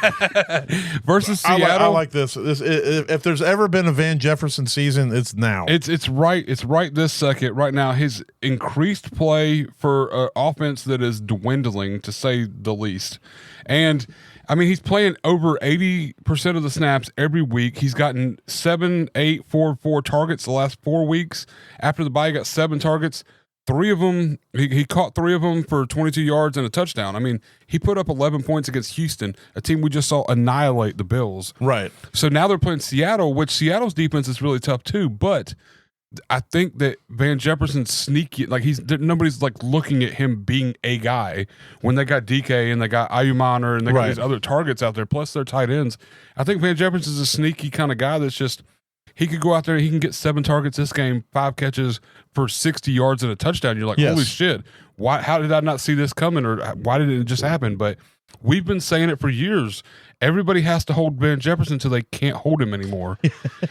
versus Seattle. I like this. If there's ever been a Van Jefferson season, it's now. It's right this second. Right now, his increased play for offense that is dwindling, to say the least. And I mean, he's playing over 80% of the snaps every week. He's gotten 7, 8, 4, 4 targets the last 4 weeks. After the bye, he got 7 targets. 3 of them, he caught 3 of them for 22 yards and a touchdown. I mean, he put up 11 points against Houston, a team we just saw annihilate the Bills. Right. So now they're playing Seattle, which Seattle's defense is really tough too, but I think that Van Jefferson's sneaky. Like nobody's like looking at him being a guy when they got DK and they got Ayumana and they got these other targets out there. Plus their tight ends. I think Van Jefferson's a sneaky kind of guy that's just he could go out there. He can get 7 targets this game, 5 catches for 60 yards and a touchdown. You're like, holy shit! Why? How did I not see this coming? Or why did it just happen? But we've been saying it for years. Everybody has to hold Van Jefferson until they can't hold him anymore.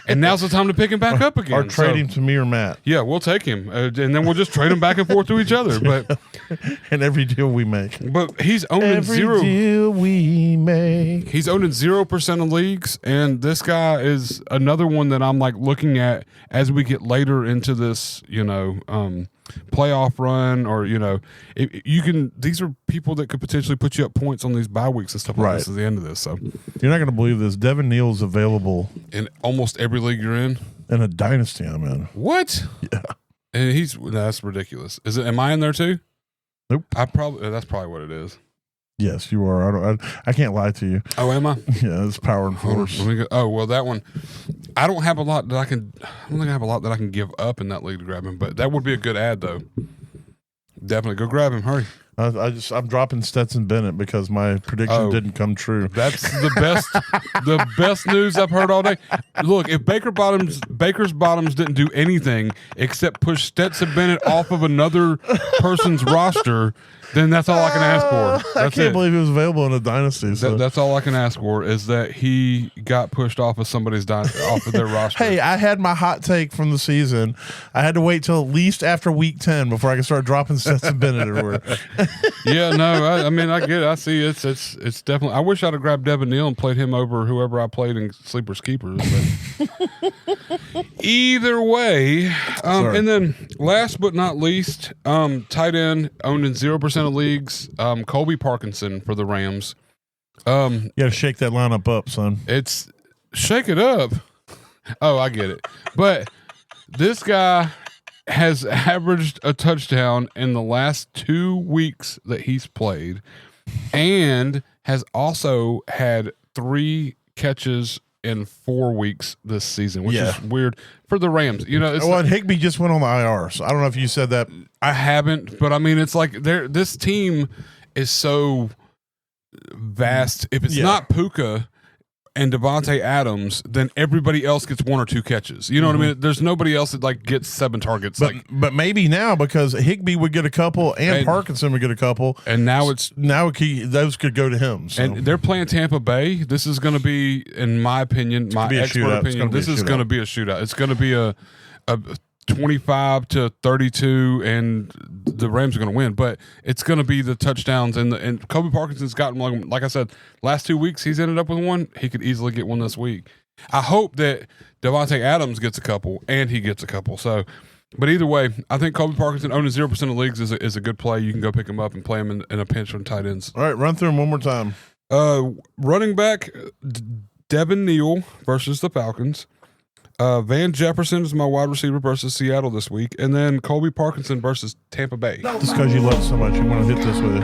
And now's the time to pick him back up again. Or trade him to me or Matt. Yeah, we'll take him. And then we'll just trade him back and forth to each other. But and every deal we make. But he's owning every deal we make. He's owning 0% of leagues. And this guy is another one that I'm like looking at as we get later into this, playoff run, or you can. These are people that could potentially put you up points on these bye weeks and stuff like this at the end of this. So you're not going to believe this. Devin Neal is available in almost every league you're in. In a dynasty I'm in. What? Yeah. And that's ridiculous. Is it? Am I in there too? Nope. That's probably what it is. Yes, you are. I can't lie to you. Oh, am I? Yeah, it's Power and Force. Oh, well, that one. I don't have a lot that I can. I don't think I have a lot that I can give up in that league to grab him. But that would be a good ad, though. Definitely go grab him. Hurry. I'm dropping Stetson Bennett because my prediction didn't come true. That's the best news I've heard all day. Look, if Baker's Bottoms didn't do anything except push Stetson Bennett off of another person's roster, then that's all I can ask for. I can't believe he was available in a dynasty. So. That's all I can ask for is that he got pushed off of somebody's off of their roster. Hey, I had my hot take from the season. I had to wait till at least after week 10 before I could start dropping Stetson Bennett everywhere. Yeah, no, I mean, I get it. I see it's definitely. I wish I'd have grabbed Devin Neal and played him over whoever I played in Sleepers Keepers. But either way, and then last but not least, tight end owned in 0% 100% of leagues. Colby Parkinson for the Rams. You got to shake that lineup up, son. It's shake it up. Oh, I get it. But this guy has averaged a touchdown in the last 2 weeks that he's played, and has also had 3 catches in 4 weeks this season, which is weird for the Rams. You know, and Higbee just went on the IR, so I don't know if you said that. I haven't, but I mean, it's like this team is so vast. If it's not Puka and Devontae Adams, then everybody else gets 1 or 2 catches. You know what I mean? There's nobody else that like gets 7 targets. But maybe now, because Higbee would get a couple and Parkinson would get a couple, and now those could go to him. So. And they're playing Tampa Bay. This is going to be, in my opinion, my expert opinion, this is going to be a shootout. It's going to be a 25-32, and the Rams are going to win. But it's going to be the touchdowns, and Colby Parkinson's gotten one. Like I said, last 2 weeks he's ended up with one. He could easily get one this week. I hope that Devontae Adams gets a couple, and he gets a couple. So, but either way, I think Colby Parkinson owning 0% of leagues is a good play. You can go pick him up and play him in a pinch on tight ends. All right, run through them one more time. Running back Devin Neal versus the Falcons. Van Jefferson is my wide receiver versus Seattle this week. And then Colby Parkinson versus Tampa Bay. Just because you love it so much, you want to hit this with it.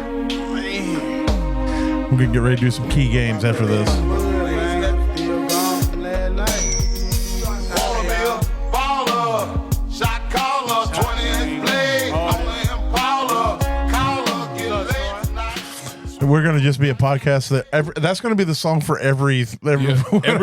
We're going to get ready to do some key games after this. We're going to just be a podcast that's going to be the song for every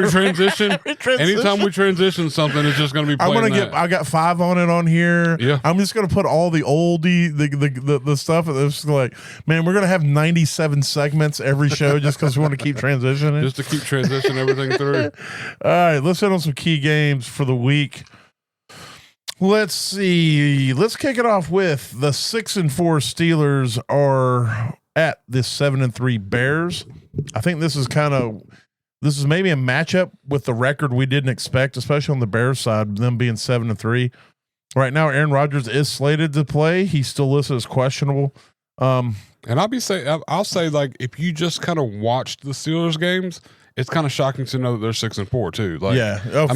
transition. Anytime we transition something, it's just going to be playing I got 5 on it on here. Yeah. I'm just going to put all the oldie, the stuff. It's like, man, we're going to have 97 segments every show just because we want to keep transitioning. Just to keep transitioning everything through. All right, let's hit on some key games for the week. Let's see. Let's kick it off with the 6-4 Steelers are at the 7-3 Bears. I think this is maybe a matchup with the record we didn't expect, especially on the Bears side, them being 7-3. Right now, Aaron Rodgers is slated to play. He's still listed as questionable. And I'll say, like, if you just kind of watched the Steelers games, it's kind of shocking to know that they're 6-4 too. Like,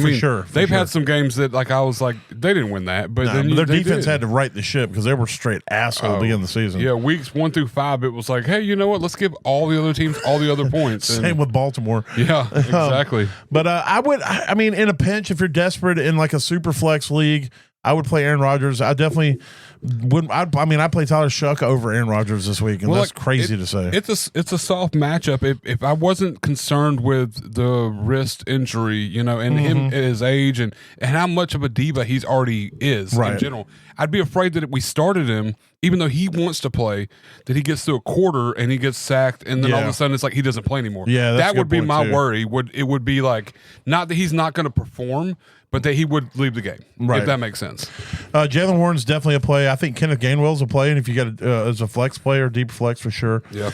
for sure. They've had some games that, like, I was like, they didn't win that, but then their defense had to right the ship because they were straight asshole at the end of the season. Yeah, weeks 1 through 5, it was like, hey, you know what? Let's give all the other teams all the other points. Same with Baltimore. Yeah, exactly. But I mean, in a pinch, if you're desperate in like a super flex league, I would play Aaron Rodgers. I definitely wouldn't. I play Tyler Shuck over Aaron Rodgers this week, and that's crazy to say. It's a soft matchup. If I wasn't concerned with the wrist injury, you know, and him at his age and how much of a diva he's already is in general, I'd be afraid that if we started him, even though he wants to play, that he gets through a quarter and he gets sacked, and then all of a sudden it's like he doesn't play anymore. Yeah, that would be my worry. It would be like, not that he's not going to perform, but that he would leave the game, if that makes sense. Jaylen Warren's definitely a play. I think Kenneth Gainwell's a play, and if you got as a flex player, deep flex for sure. Yeah.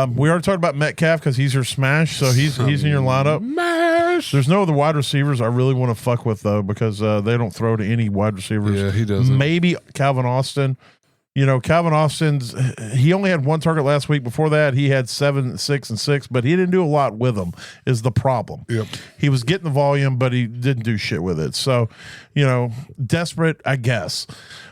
We already talked about Metcalf because he's your smash, so he's in your lineup. Mash. There's no other wide receivers I really want to fuck with though, because they don't throw to any wide receivers. Yeah, he doesn't. Maybe Calvin Austin. You know, Calvin Austin's, he only had 1 target last week. Before that, he had 7, 6, and 6, but he didn't do a lot with them, is the problem. Yep. He was getting the volume, but he didn't do shit with it. So, you know, desperate, I guess.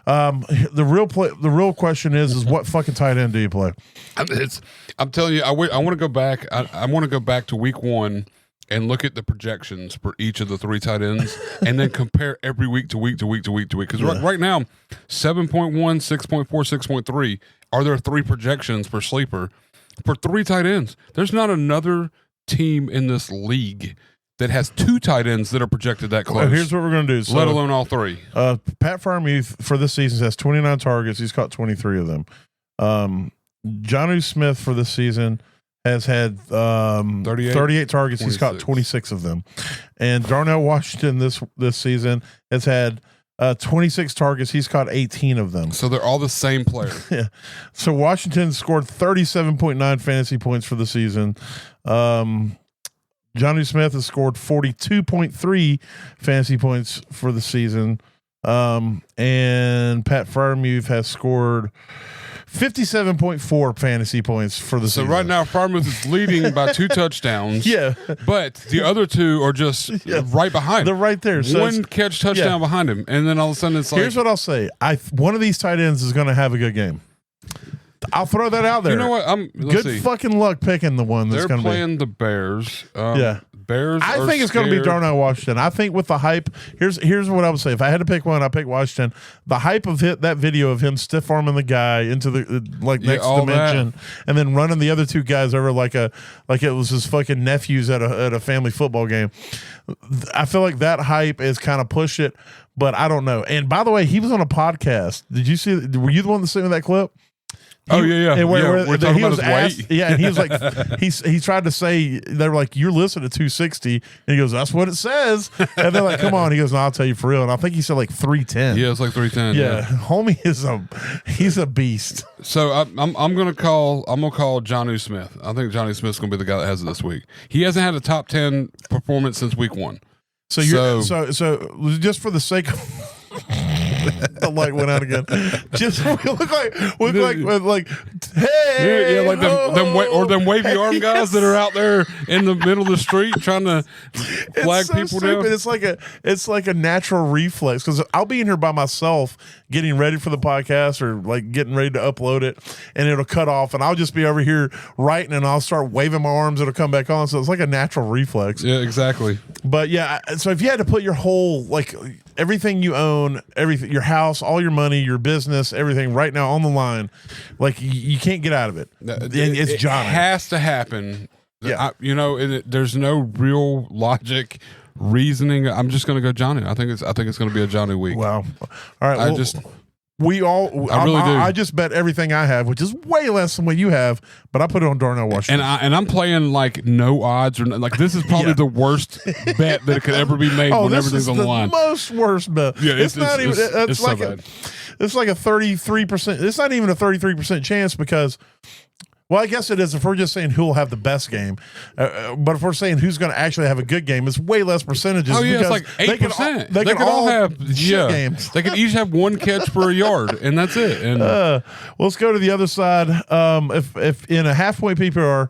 The real question is what fucking tight end do you play? I'm telling you, I want to go back. I want to go back to week 1 and look at the projections for each of the 3 tight ends, and then compare every week to week to week to week to week. Because right now, 7.1, 6.4, 6.3 are there 3 projections per sleeper for 3 tight ends. There's not another team in this league that has 2 tight ends that are projected that close. Well, here's what we're going to do. So, let alone all 3. Pat Freiermuth for this season has 29 targets. He's caught 23 of them. Jonnu Smith for this season has had 38 targets. 26. He's caught 26 of them. And Darnell Washington this season has had 26 targets. He's caught 18 of them. So they're all the same player. Yeah. So Washington scored 37.9 fantasy points for the season. Jonnu Smith has scored 42.3 fantasy points for the season. And Pat Freiermuth has scored 57.4 fantasy points for the season. So right now, Freiermuth is leading by 2 touchdowns. Yeah. But the other 2 are just right behind him. They're right there. So One catch touchdown behind him. And then all of a sudden it's like. Here's what I'll say. One of these tight ends is going to have a good game. I'll throw that out there. You know what? Good fucking luck picking the one that's going to be. They're playing the Bears. Bears. I think it's going to be Darnell Washington. I think with the hype, here's what I would say. If I had to pick one, I pick Washington. The hype of that video of him stiff arming the guy into the next dimension, and then running the other 2 guys over like it was his fucking nephews at a family football game. I feel like that hype is kind of pushed it, but I don't know. And by the way, he was on a podcast. Did you see? Were you the one that sent me that clip? And we're talking about his weight. Yeah, and he was like, he tried to say, they were like, you're listed at 260, and he goes, that's what it says. And they're like, come on. He goes, no, I'll tell you for real. And I think he said like 310. Yeah, it's like 310. Yeah, homie he's a beast. So I'm gonna call Jonnu Smith. I think Jonnu Smith's gonna be the guy that has it this week. He hasn't had a top 10 performance since week 1. So just for the sake of the light went out again. Just we look like hey, like them wavy arm guys that are out there in the middle of the street trying to flag people down. It's like a natural reflex because I'll be in here by myself getting ready for the podcast or like getting ready to upload it, and it'll cut off, and I'll just be over here writing, and I'll start waving my arms. It'll come back on, so it's like a natural reflex. Yeah, exactly. But yeah, so if you had to put your whole everything you own, everything, your house, all your money, your business, everything right now on the line, like you can't get out of it. It's Johnny. It has to happen. Yeah. There's no real logic, reasoning. I'm just going to go Johnny. I think it's going to be a Johnny week. Wow. All right. I really do. I just bet everything I have, which is way less than what you have, but I put it on Darnell Washington. And I'm playing like no odds or like this is probably the worst bet that could ever be made when everything's on the line. Most worst bet. Yeah, it's not even. It's like so bad. It's like a 33%. It's not even a 33% chance because. Well, I guess it is if we're just saying who will have the best game. But if we're saying who's going to actually have a good game, it's way less percentages. Oh, yeah, it's like 8%. They could all have games. They could each have 1 catch per yard, and that's it. And well, let's go to the other side. If in a half-point PPR,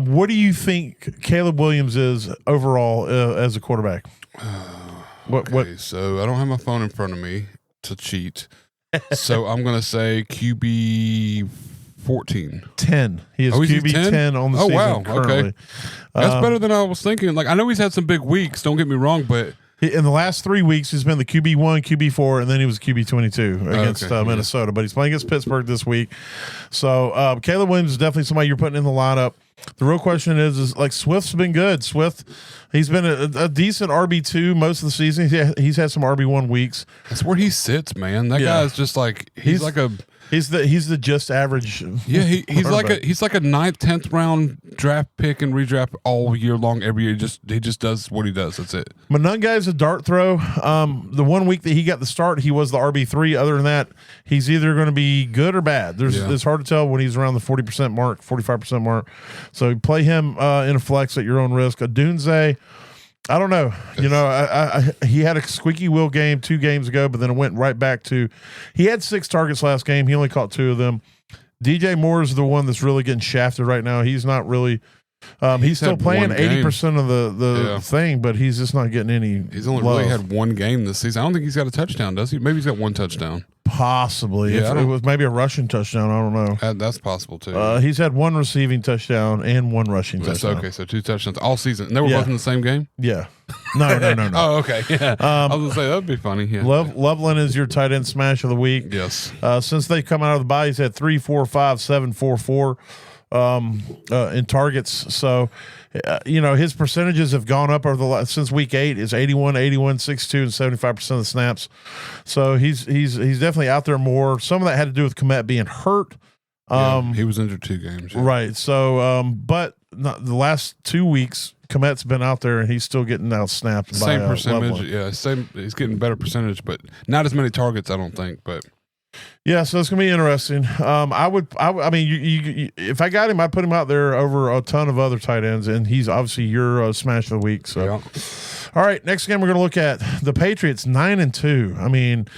what do you think Caleb Williams is overall as a quarterback? So I don't have my phone in front of me to cheat. So I'm going to say QB 14. 10. He is QB 10 on the season currently. Okay. That's better than I was thinking. Like I know he's had some big weeks, don't get me wrong, but in the last 3 weeks he's been the QB1, QB4, and then he was QB22 against Minnesota. But he's playing against Pittsburgh this week. So Caleb Williams is definitely somebody you're putting in the lineup. The real question is like Swift's been good. Swift, he's been a decent RB2 most of the season. He's had some RB1 weeks. That's where he sits, man. That guy's just like he's like a He's the just average. Yeah, he's like a 9th, 10th round draft pick and redraft all year long. Every year, he just does what he does. That's it. Monunga is a dart throw. The 1 week that he got the start, he was the RB3. Other than that, he's either going to be good or bad. It's hard to tell when he's around the 40% mark, 45% mark. So you play him in a flex at your own risk. Odunze, I don't know. He had a squeaky wheel game 2 games ago, but then it went right back to he had 6 targets last game. He only caught 2 of them. DJ Moore is the one that's really getting shafted right now. He's not really he's still playing 80% of the thing, but he's just not getting any. He's only really had 1 game this season. I don't think he's got a touchdown, does he? Maybe he's got 1 touchdown. Possibly. It was maybe a rushing touchdown. I don't know. That's possible too. He's had 1 receiving touchdown and 1 rushing touchdown. Okay, so 2 touchdowns all season. And they were both in the same game? Yeah. No. Oh, okay. Yeah. I was going to say, that would be funny. Yeah. Loveland is your tight end smash of the week. Yes. Since they come out of the bye, he's had 3, 4, 5, 7, 4, 4 in targets. So, his percentages have gone up over since week 8 is 81, 62, and 75% of the snaps. So he's definitely out there more. Some of that had to do with Kmet being hurt. He was injured 2 games. Yeah. Right. So, but the last 2 weeks, Kmet's been out there and he's still getting out snapped. Same by, percentage. Loveland. Yeah. Same. He's getting better percentage, but not as many targets, I don't think. But yeah, so it's gonna be interesting. I mean, you if I got him, I'd put him out there over a ton of other tight ends, and he's obviously your smash of the week. So, all right, next game we're gonna look at the Patriots 9-2. I mean,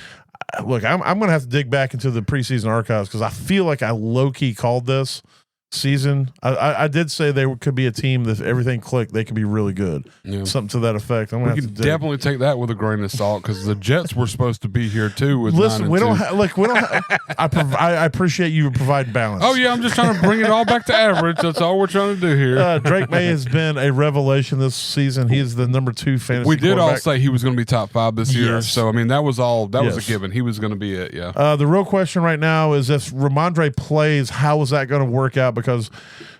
look, I'm going to have to dig back into the preseason archives because I feel like I low-key called this season. I did say they could be a team that if everything clicked, they could be really good. Yeah. Something to that effect. I'm we can definitely take that with a grain of salt because the Jets were supposed to be here too. With listen, we don't I appreciate you providing balance. Oh yeah, I'm just trying to bring it all back to average. That's all we're trying to do here. Drake May has been a revelation this season. He is the number 2 fantasy. We did all say he was going to be top 5 this year. So I mean, that was all. That was a given. He was going to be it. Yeah. The real question right now is if Ramondre plays, how is that going to work out? Because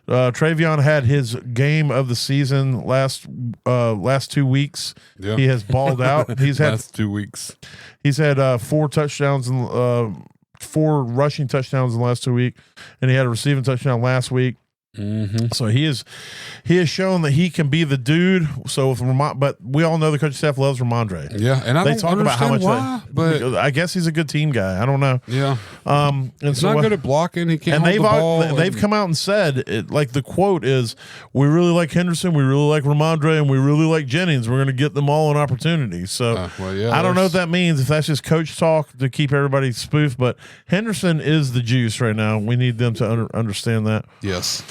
Travion had his game of the season last 2 weeks. Yeah. He has balled out. He's had last 2 weeks. He's had 4 touchdowns and 4 rushing touchdowns in the last 2 weeks, and he had a receiving touchdown last week. Mm-hmm. So he has shown that he can be the dude. So with but we all know the coaching staff loves Ramondre. Yeah, and they talk about how much why, but I guess he's a good team guy. I don't know. Yeah, and he's not good at blocking. He can't. And hold the ball. They've come out and said like the quote is, "We really like Henderson, we really like Ramondre, and we really like Jennings. We're going to get them all an opportunity." So I don't know what that means. If that's just coach talk to keep everybody spoofed, but Henderson is the juice right now. We need them to understand that. Yes.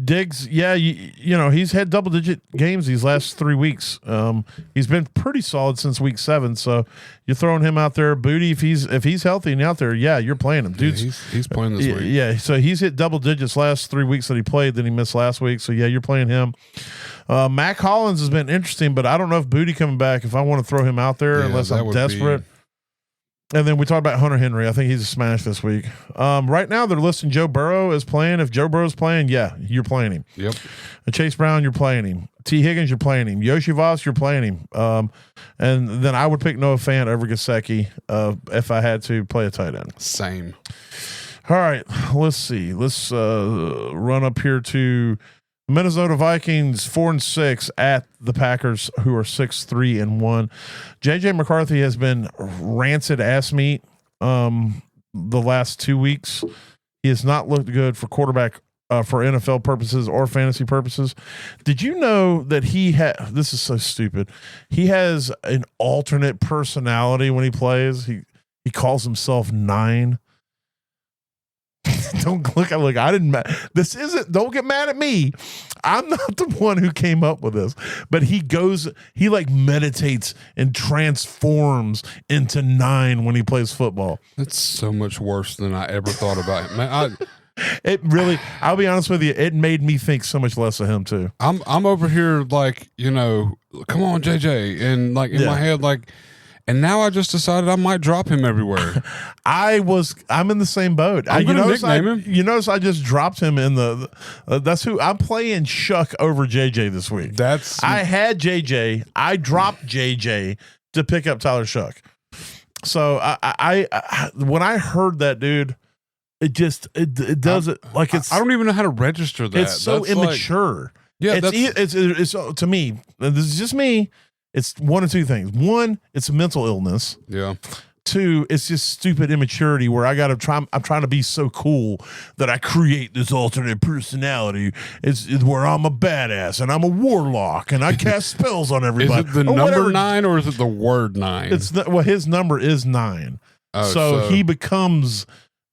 Diggs, yeah, you know, he's had double-digit games these last 3 weeks. He's been pretty solid since week 7. So you're throwing him out there. Booty, if he's healthy and out there, yeah, you're playing him, dude. Yeah, he's playing this week. Yeah, so he's hit double digits last 3 weeks that he played. Then he missed last week. So yeah, you're playing him. Mac Hollins has been interesting, but I don't know if Booty coming back. If I want to throw him out there, unless I'm desperate. And then we talked about Hunter Henry. I think he's a smash this week. Right now, they're listing Joe Burrow as playing. If Joe Burrow's playing, yeah, you're playing him. Yep. Chase Brown, you're playing him. T. Higgins, you're playing him. Yoshi Voss, you're playing him. And then I would pick Noah Fant over Gesicki if I had to play a tight end. Same. All right, let's see. Let's run up here to Minnesota Vikings 4-6 at the Packers, who are 6-3-1. JJ McCarthy has been rancid ass meat the last 2 weeks. He has not looked good for quarterback for NFL purposes or fantasy purposes. Did you know that he had? This is so stupid. He has an alternate personality when he plays. He calls himself 9. Don't look. I didn't. This isn't. Don't get mad at me. I'm not the one who came up with this. But he like meditates and transforms into 9 when he plays football. That's so much worse than I ever thought about him. Man, it really. I'll be honest with you. It made me think so much less of him too. I'm over here like, you know, come on JJ, and like in my head like. And now I just decided I might drop him everywhere. I'm in the same boat. I'm going to nickname him. You notice I just dropped him in the. That's who I'm playing. Shuck over JJ this week. I had JJ. I dropped JJ to pick up Tyler Shuck. So I when I heard that, dude, it does it like it's. I don't even know how to register that. It's so immature. It's to me. This is just me. It's one of two things. One, it's a mental illness. Yeah. 2, it's just stupid immaturity where I'm trying to be so cool that I create this alternate personality. It's where I'm a badass and I'm a warlock and I cast spells on everybody. Is it the number 9 or is it the word 9? His number is 9. So he becomes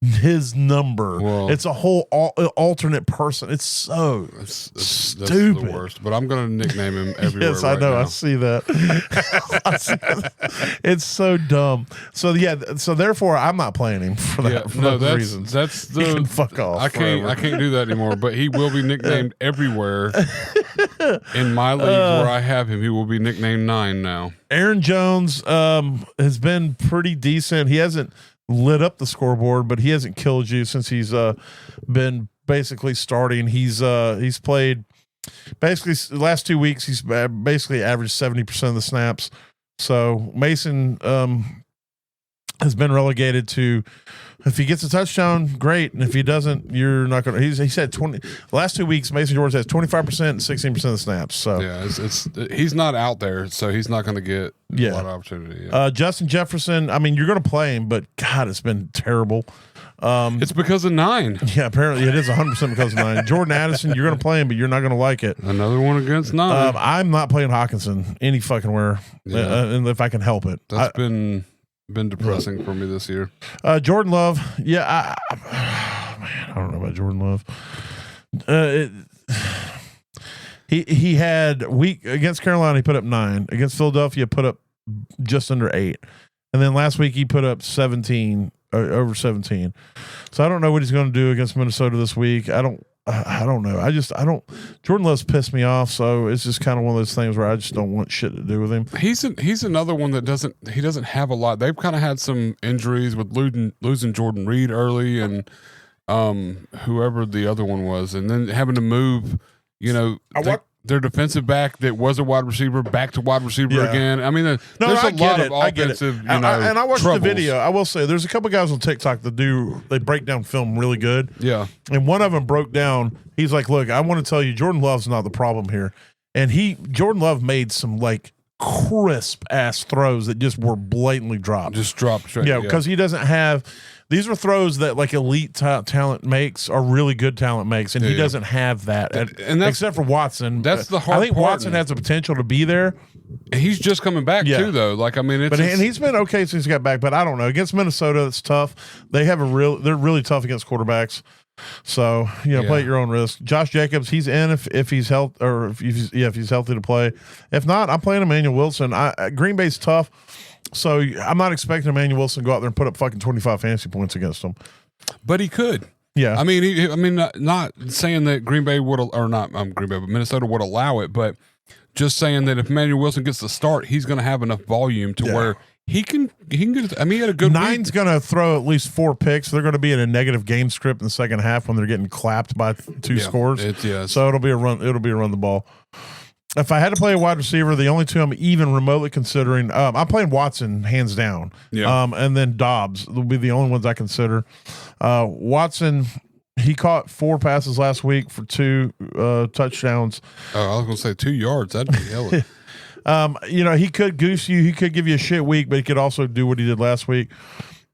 his number. Well, it's a whole alternate person. It's so stupid. That's the worst. But I'm going to nickname him everywhere. Yes, I know. Now. I see that. It's so dumb. So yeah. So therefore, I'm not playing him for that. For those reasons. That's the he can fuck off. I can't do that anymore. But he will be nicknamed everywhere. In my leagues where I have him, he will be nicknamed 9 now. Aaron Jones has been pretty decent. He hasn't lit up the scoreboard, but he hasn't killed you since he's been basically starting. He's played basically the last 2 weeks. He's basically averaged 70% of the snaps. So Mason has been relegated to, if he gets a touchdown, great, and if he doesn't, you're not going to. He said 20. The last 2 weeks, Mason George has 25% and 16% of the snaps. So yeah, he's not out there, so he's not going to get a lot of opportunity. Yeah. Justin Jefferson, I mean, you're going to play him, but God, it's been terrible. It's because of 9. Yeah, apparently it is 100% because of 9. Jordan Addison, you're going to play him, but you're not going to like it. Another one against 9. I'm not playing Hawkinson any fucking where, and if I can help it. That's been. been depressing for me this year. Jordan Love, yeah, I don't know about Jordan Love. He had week against Carolina, he put up 9. Against Philadelphia, put up just under 8. And then last week he put up 17, over 17. So I don't know what he's going to do against Minnesota this week. I don't know. Jordan Love's pissed me off. So it's just kind of one of those things where I just don't want shit to do with him. He's another one that doesn't have a lot. They've kind of had some injuries with losing Jordan Reed early and whoever the other one was, and then having to move, their defensive back that was a wide receiver back to wide receiver again. I mean, there's a lot of offensive, and I watched troubles. the video. I will say there's a couple guys on TikTok that they break down film really good. Yeah. And one of them broke down. He's like, look, I want to tell you, Jordan Love's not the problem here. And Jordan Love made some like crisp ass throws that just were blatantly dropped. Just dropped straight. Yeah, because he doesn't have. These are throws that like elite talent makes or really good talent makes, and he doesn't have that. And except for Watson. That's the hard I think part. Watson has the potential to be there. He's just coming back too, though. Like, I mean, and he's been okay since he got back, but I don't know. Against Minnesota, it's tough. They're really tough against quarterbacks. So play at your own risk. Josh Jacobs, he's in if he's healthy, or if he's healthy to play. If not, I'm playing Emmanuel Wilson. Green Bay's tough. So I'm not expecting Emmanuel Wilson to go out there and put up fucking 25 fantasy points against them. But he could. Yeah. I mean, not saying that Green Bay would, or not Green Bay, but Minnesota would allow it, but just saying that if Emmanuel Wilson gets the start, he's going to have enough volume to where he can get. I mean, he had a good. Nine's going to throw at least 4 picks. They're going to be in a negative game script in the second half when they're getting clapped by 2 scores. So it'll be a run. It'll be a run the ball. If I had to play a wide receiver, the only 2 I'm even remotely considering, I'm playing Watson hands down. Yeah. And then Dobbs will be the only ones I consider. Watson, he caught 4 passes last week for 2 touchdowns. Oh, I was going to say 2 yards. That'd be hella. He could goose you. He could give you a shit week, but he could also do what he did last week.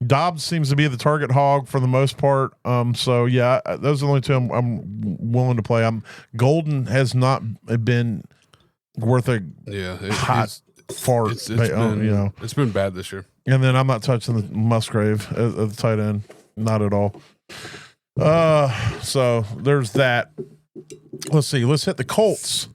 Dobbs seems to be the target hog for the most part. So yeah, those are the only 2 I'm willing to play. Golden has not been worth a hot fart. It's been bad this year. And then I'm not touching the Musgrave at the tight end, not at all. So there's that. Let's see. Let's hit the Colts.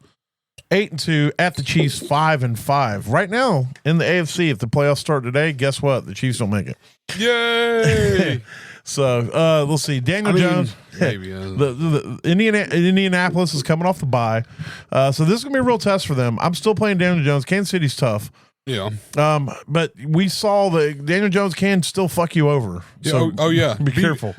8-2 at the Chiefs 5-5. Right now in the AFC, if the playoffs start today, guess what? The Chiefs don't make it. Yay! So let's see. Daniel Jones. Maybe, the Indianapolis is coming off the bye. So this is gonna be a real test for them. I'm still playing Daniel Jones. Kansas City's tough. Yeah. But we saw that Daniel Jones can still fuck you over. So be careful.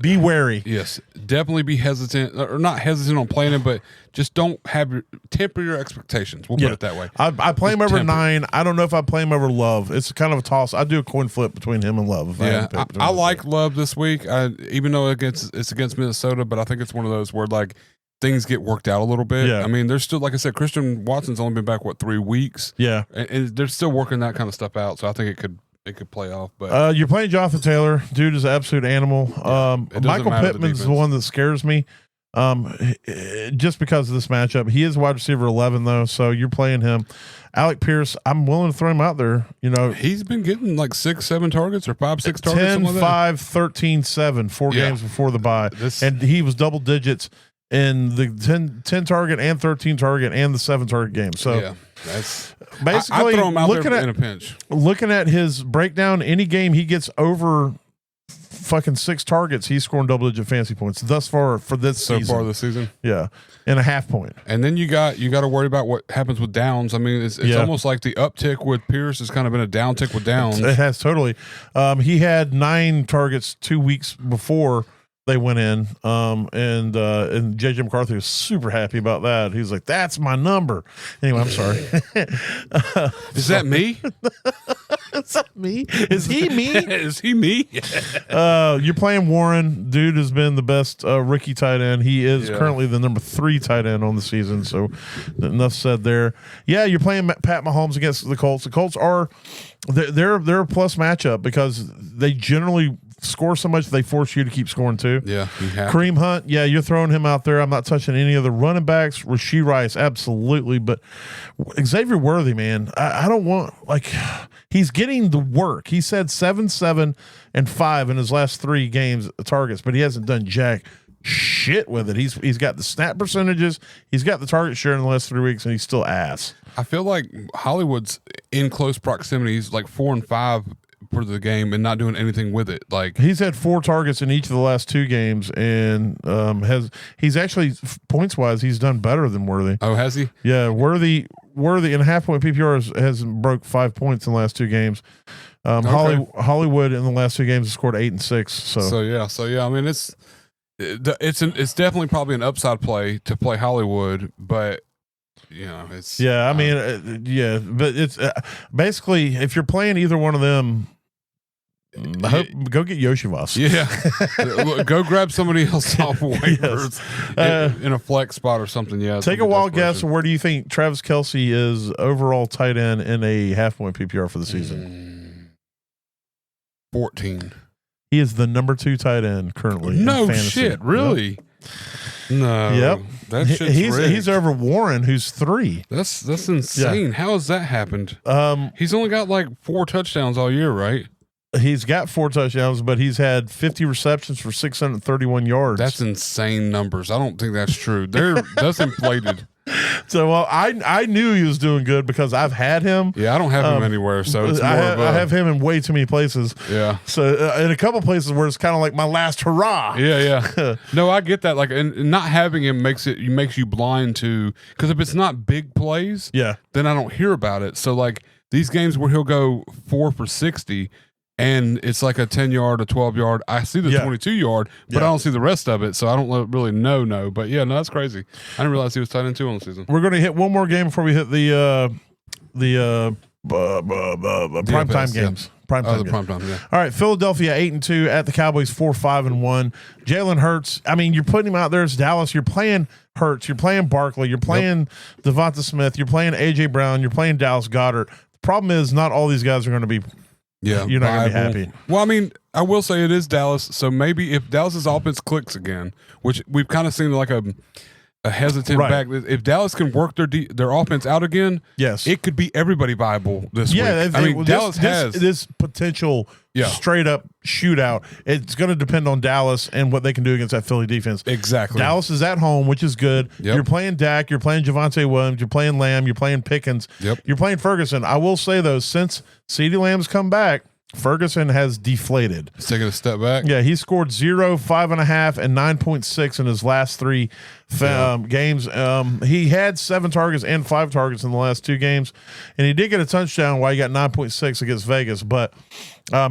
Be wary. Yes, definitely be hesitant, or not hesitant on playing him, but just don't temper your expectations. We'll put it that way. I play him over 9. I don't know if I play him over Love. It's kind of a toss. I do a coin flip between him and Love. I like Love this week, even though it's against Minnesota, but I think it's one of those where like things get worked out a little bit. Yeah. I mean, there's still, like I said, Christian Watson's only been back 3 weeks. Yeah, and they're still working that kind of stuff out. So I think it could play off. But you're playing Jonathan Taylor. Dude is an absolute animal. Michael Pittman's the one that scares me. Just because of this matchup. He is wide receiver 11 though, so you're playing him. Alec Pierce, I'm willing to throw him out there. He's been getting like 6-7 targets or 5-6 targets. 10, 5, 13, 7, 4 games before the bye. And he was double digits in the 10 target and 13 target and the 7 target game. So that's basically I throw him out there in a pinch. Looking at his breakdown, any game he gets over fucking 6 targets, he's scoring double-digit fantasy points thus far for this season. So far this season, and a half point. And then you got to worry about what happens with Downs. I mean, it's almost like the uptick with Pierce has kind of been a downtick with Downs. It has totally. He had 9 targets 2 weeks before they went in, and JJ McCarthy was super happy about that. He's like, "That's my number." Anyway, I'm sorry. Is that me? Is that me? Is he me? Is he me? You're playing Warren. Dude has been the best rookie tight end. He is currently the number 3 tight end on the season. So enough said there. Yeah, you're playing Pat Mahomes against the Colts. The Colts are they're a plus matchup because they generally score so much they force you to keep scoring too. Yeah, Kareem Hunt, you're throwing him out there. I'm not touching any of the running backs. Rashee Rice, absolutely, but Xavier Worthy, man, I don't want he's getting the work. He said 7, 7, and 5 in his last 3 games targets, but he hasn't done jack shit with it. He's got the snap percentages, he's got the target share in the last 3 weeks, and he's still ass. I feel like Hollywood's in close proximity. He's like 4 and 5 for the game and not doing anything with it. Like he's had 4 targets in each of the last 2 games, and he's actually points wise he's done better than Worthy. Oh, has he? Yeah, Worthy in a half point PPR has broke 5 points in the last 2 games. Okay. Hollywood in the last 2 games has scored 8 and 6. So yeah. I mean, it's definitely probably an upside play to play Hollywood, but it's I mean, but it's basically if you're playing either one of them, go get Yoshivas. Yeah, go grab somebody else off waivers in a flex spot or something. Yeah, take a wild guess. Where do you think Travis Kelce is overall tight end in a half point PPR for the season? 14. He is the number 2 tight end currently. No in fantasy. shit, really? Yep. No. Yep. That shit's he's over Warren, who's 3. That's insane. Yeah. How has that happened? He's only got like 4 touchdowns all year, right? He's got 4 touchdowns, but he's had 50 receptions for 631 yards. That's insane numbers. I don't think that's true. That's inflated. So, well, I knew he was doing good because I've had him. Yeah, I don't have him anywhere, so it's more I have him in way too many places. Yeah. So, in a couple places where it's kind of like my last hurrah. Yeah. No, I get that. Like, and not having him makes you blind to, because if it's not big plays, then I don't hear about it. So, like these games where he'll go 4 for 60. And it's like a 10-yard, a 12-yard. I see the 22-yard, but I don't see the rest of it, so I don't really know. But yeah, no, that's crazy. I didn't realize he was tight end 2 on the season. We're going to hit one more game before we hit the primetime games. Primetime, yeah. All right, Philadelphia 8-2 at the Cowboys 4-5-1. Jalen Hurts. I mean, you're putting him out there as Dallas. You're playing Hurts. You're playing Barkley. You're playing Devonta Smith. You're playing AJ Brown. You're playing Dallas Goedert. The problem is not all these guys are going to be. Yeah, you're not going to be happy. Well, I mean, I will say it is Dallas, so maybe if Dallas's offense clicks again, which we've kind of seen like a hesitant back. If Dallas can work their offense out again, yes, it could be everybody viable this week. I mean, Dallas has this potential straight up shootout. It's going to depend on Dallas and what they can do against that Philly defense. Exactly. Dallas is at home, which is good. Yep. You're playing Dak. You're playing Javonte Williams. You're playing Lamb. You're playing Pickens. Yep. You're playing Ferguson. I will say though, since CeeDee Lamb's come back, Ferguson has deflated. He's taking a step back. Yeah, he scored 0, 5.5, and 9.6 in his last 3 games. He had 7 targets and 5 targets in the last 2 games, and he did get a touchdown while he got 9.6 against Vegas. But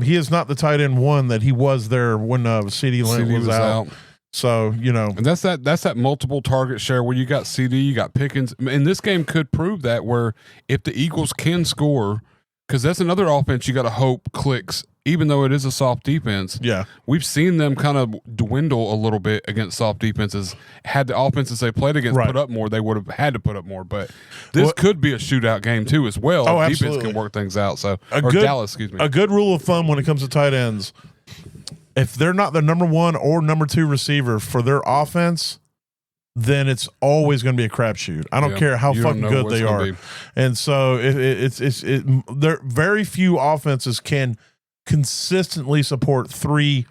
he is not the tight end 1 that he was there when CeeDee Lamb was out. So, and that's that multiple target share where you got CD, you got Pickens, and this game could prove that, where if the Eagles can score. Because that's another offense you got to hope clicks, even though it is a soft defense. Yeah. We've seen them kind of dwindle a little bit against soft defenses. Had the offenses they played against put up more, they would have had to put up more. But this could be a shootout game, too, as well. Oh, defense can work things out. Dallas, excuse me. A good rule of thumb when it comes to tight ends, if they're not the number 1 or number 2 receiver for their offense, then it's always going to be a crapshoot. I don't care how fucking good they are. And so there very few offenses can consistently support 3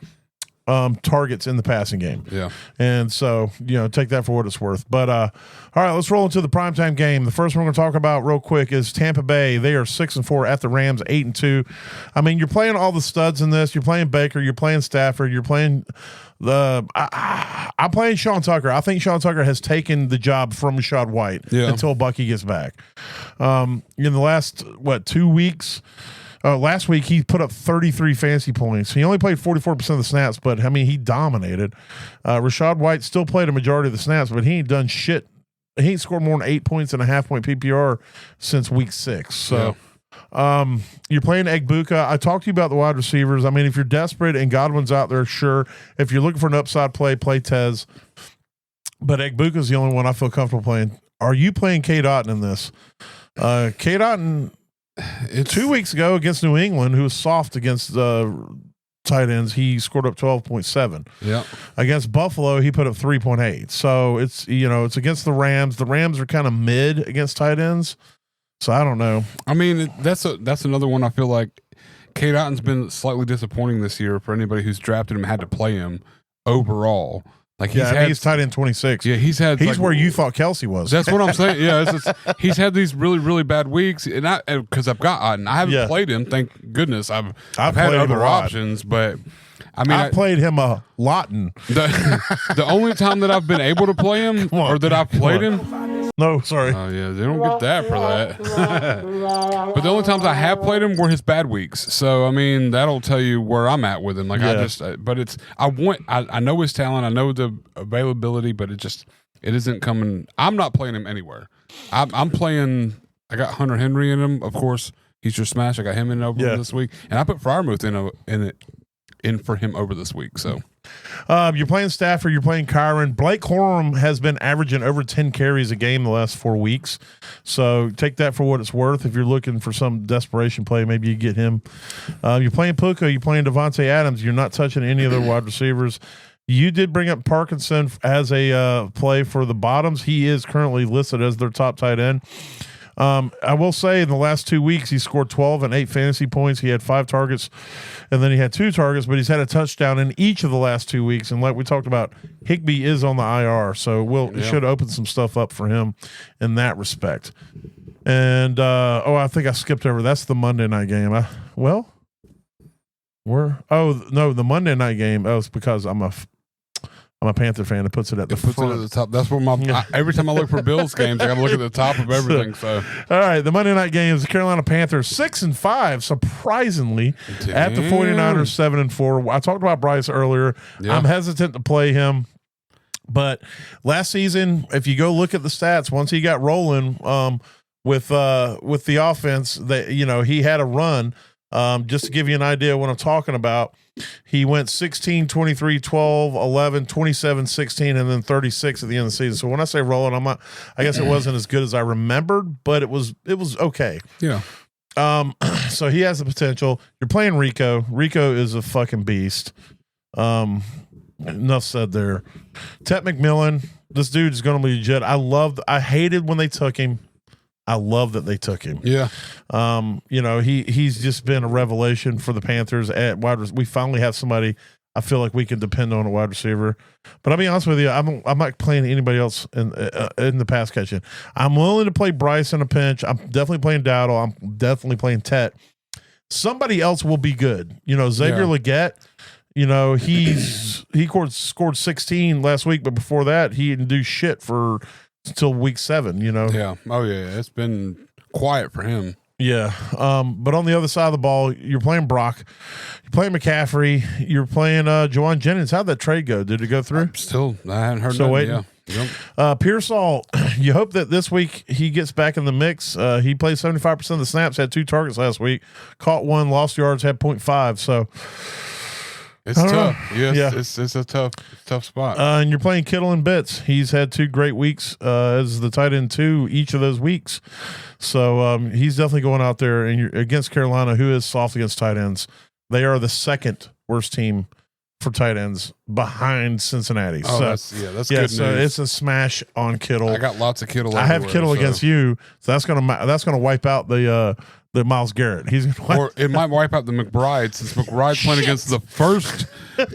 targets in the passing game. Yeah. And so, take that for what it's worth. But all right, let's roll into the primetime game. The first one we're going to talk about real quick is Tampa Bay. They are 6-4 at the Rams, 8-2. I mean, you're playing all the studs in this. You're playing Baker, you're playing Stafford, you're playing I'm playing Sean Tucker. I think Sean Tucker has taken the job from Rashad White until Bucky gets back. In the last 2 weeks, last week he put up 33 fantasy points. He only played 44% of the snaps, but I mean he dominated. Rashad White still played a majority of the snaps, but he ain't done shit. He ain't scored more than 8 points in a half-point PPR since week 6. So. You're playing Egbuka. I talked to you about the wide receivers. I mean, if you're desperate and Godwin's out there, sure. If you're looking for an upside play Tez. But Egbuka's the only one I feel comfortable playing. Are you playing Cade Otton in this? Cade Otton, 2 weeks ago against New England, who was soft against tight ends, he scored up 12.7. Yeah. Against Buffalo, he put up 3.8. So it's against the Rams. The Rams are kind of mid against tight ends. So I don't know. I mean, that's another one. I feel like Cade Otton's been slightly disappointing this year for anybody who's drafted him and had to play him overall. Like he's tight end 26. Yeah, he's where you thought Kelsey was. That's what I'm saying. Yeah, he's had these really, really bad weeks, and because I've got Otton, I haven't played him. Thank goodness. I've had other options, but I mean, I played him a lot. The only time that I've been able to play him or that I've played him. No, sorry. Oh, yeah, they don't get that for that. But the only times I have played him were his bad weeks. So, I mean, that'll tell you where I'm at with him. Like, I know his talent. I know the availability, but it isn't coming. I'm not playing him anywhere. I'm playing, I got Hunter Henry in him. Of course, he's your smash. I got him in over this week. And I put Freiermuth in for him over this week. So. You're playing Stafford, you're playing Kyron. Blake Corum has been averaging over 10 carries a game the last 4 weeks. So take that for what it's worth. If you're looking for some desperation play, maybe you get him. You're playing Puka, you're playing Devontae Adams. You're not touching any of the wide receivers. You did bring up Parkinson as a play for the bottoms. He is currently listed as their top tight end. I will say in the last 2 weeks, he scored 12 and 8 fantasy points. He had 5 targets and then he had 2 targets, but he's had a touchdown in each of the last 2 weeks. And like we talked about, Higbee is on the IR. So it should open some stuff up for him in that respect. And, I think I skipped over. That's the Monday night game. The Monday night game. Oh, it's because I'm a Panther fan. It puts it at the front. It at the top. That's where every time I look for Bills games, I got to look at the top of everything. So, all right, the Monday night games: the Carolina Panthers 6-5, surprisingly, at the 49ers 7-4. I talked about Bryce earlier. Yeah. I'm hesitant to play him, but last season, if you go look at the stats, once he got rolling with the offense, that he had a run. Just to give you an idea of what I'm talking about, he went 16, 23, 12, 11, 27, 16, and then 36 at the end of the season. So when I say rolling, I guess it wasn't as good as I remembered, but it was okay. Yeah. So he has the potential. You're playing Rico. Rico is a fucking beast. Enough said there. Ted McMillan, this dude is going to be legit. I hated when they took him. I love that they took him. Yeah. He's just been a revelation for the Panthers at wide receiver. We finally have somebody I feel like we can depend on a wide receiver. But I'll be honest with you, I'm not playing anybody else in the pass catching. I'm willing to play Bryce in a pinch. I'm definitely playing Dowdle. I'm definitely playing Tet. Somebody else will be good. Xavier Legette. He scored 16 last week, but before that, he didn't do shit for until week 7, Yeah. Oh, yeah. It's been quiet for him. Yeah. But on the other side of the ball, you're playing Brock. You're playing McCaffrey. You're playing Juwan Jennings. How'd that trade go? Did it go through? I hadn't heard that. Waiting. Yeah. Yep. Pearsall, you hope that this week he gets back in the mix. He played 75% of the snaps, had 2 targets last week, caught 1, lost yards, had 0.5. So it's tough. Yes, it's a tough spot. And you're playing Kittle and Bitts. He's had 2 great weeks as the tight end 2 each of those weeks. So he's definitely going out there and you're against Carolina, who is soft against tight ends. They are the second worst team for tight ends behind Cincinnati. Oh, that's good news. It's a smash on Kittle. I got lots of Kittle. I have Kittle against you, so that's gonna wipe out the Myles Garrett. Or it might wipe out the McBride since McBride's playing against the first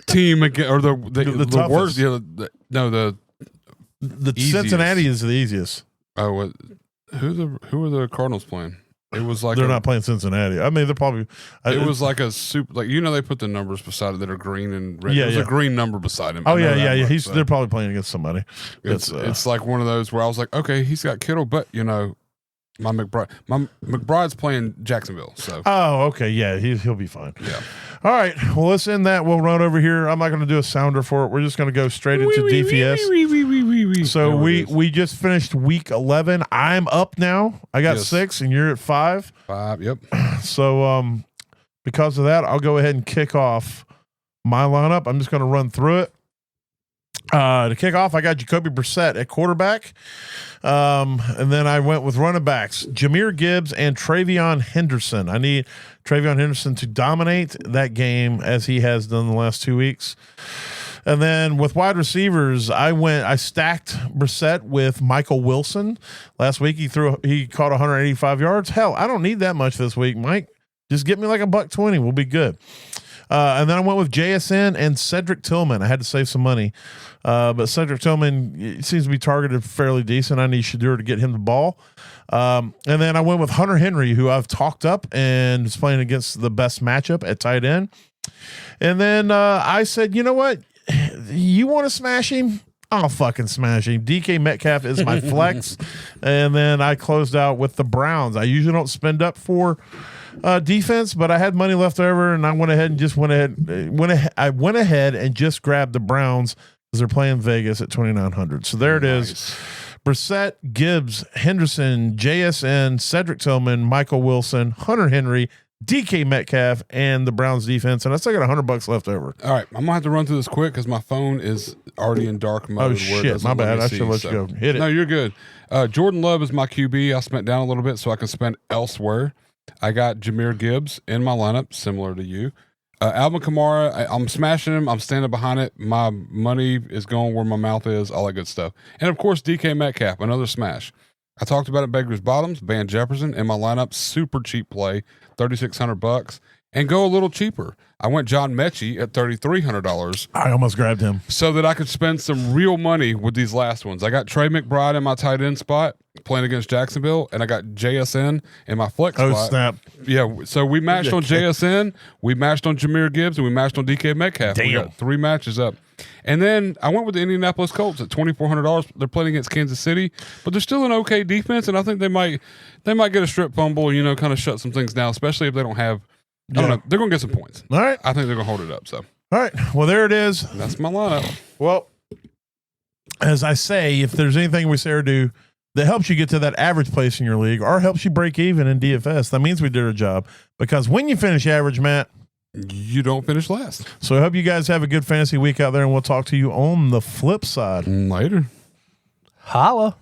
team again, or the worst. The Cincinnati is the easiest. Oh, who are the Cardinals playing? It was like they're not playing Cincinnati. I mean, they're probably. It was like a super, they put the numbers beside it that are green and red. There's a green number beside him. Oh yeah. They're probably playing against somebody. It's like one of those where I was like, okay, he's got Kittle, but my McBride's playing Jacksonville. So okay, yeah, he'll be fine. Yeah. All right. Well, let's end that. We'll run over here. I'm not going to do a sounder for it. We're just going to go straight into DFS. So we just finished week 11. I'm up now. I got 6, and you're at 5. 5. Yep. So because of that, I'll go ahead and kick off my lineup. I'm just going to run through it. To kick off, I got Jacoby Brissett at quarterback. And then I went with running backs, Jahmyr Gibbs and Travion Henderson. I need Travion Henderson to dominate that game as he has done the last 2 weeks. And then with wide receivers, I stacked Brissett with Michael Wilson. Last week he caught 185 yards. Hell, I don't need that much this week, Mike. Just get me like $120. We'll be good. And then I went with JSN and Cedric Tillman. I had to save some money. But Cedric Tillman seems to be targeted fairly decent. I need Shadur to get him the ball. And then I went with Hunter Henry, who I've talked up and is playing against the best matchup at tight end. And then I said, you know what? You want to smash him? I'll fucking smash him. DK Metcalf is my flex. And then I closed out with the Browns. I usually don't spend up for defense, but I had money left over, and I went ahead and just went ahead and just grabbed the Browns because they're playing Vegas at 2,900. So there it is. Brissett, Gibbs, Henderson, JSN, Cedric Tillman, Michael Wilson, Hunter Henry, DK Metcalf, and the Browns defense, and I still got $100 left over. All right, I'm gonna have to run through this quick because my phone is already in dark mode. Oh shit, my bad. I should let you go. Hit it. No, you're good. Jordan Love is my QB. I spent down a little bit so I can spend elsewhere. I got Jahmyr Gibbs in my lineup, similar to you. Alvin Kamara, I'm smashing him. I'm standing behind it. My money is going where my mouth is, all that good stuff. And, of course, DK Metcalf, another smash. I talked about it, Beggar's Bottoms, Van Jefferson in my lineup, super cheap play, $3,600. And go a little cheaper. I went John Mechie at $3,300. I almost grabbed him. So that I could spend some real money with these last ones. I got Trey McBride in my tight end spot playing against Jacksonville, and I got JSN in my flex spot. Oh, snap. Yeah, so we matched on JSN, we matched on Jahmyr Gibbs, and we matched on DK Metcalf. Damn. We got 3 matches up. And then I went with the Indianapolis Colts at $2,400. They're playing against Kansas City, but they're still an okay defense, and I think they might get a strip fumble, kind of shut some things down, especially if they don't have I don't know. They're going to get some points. All right. I think they're going to hold it up. So, all right. Well, there it is. That's my lineup. Well, as I say, if there's anything we say or do that helps you get to that average place in your league or helps you break even in DFS, that means we did our job. Because when you finish average, Matt, you don't finish last. So I hope you guys have a good fantasy week out there, and we'll talk to you on the flip side. Later. Holla.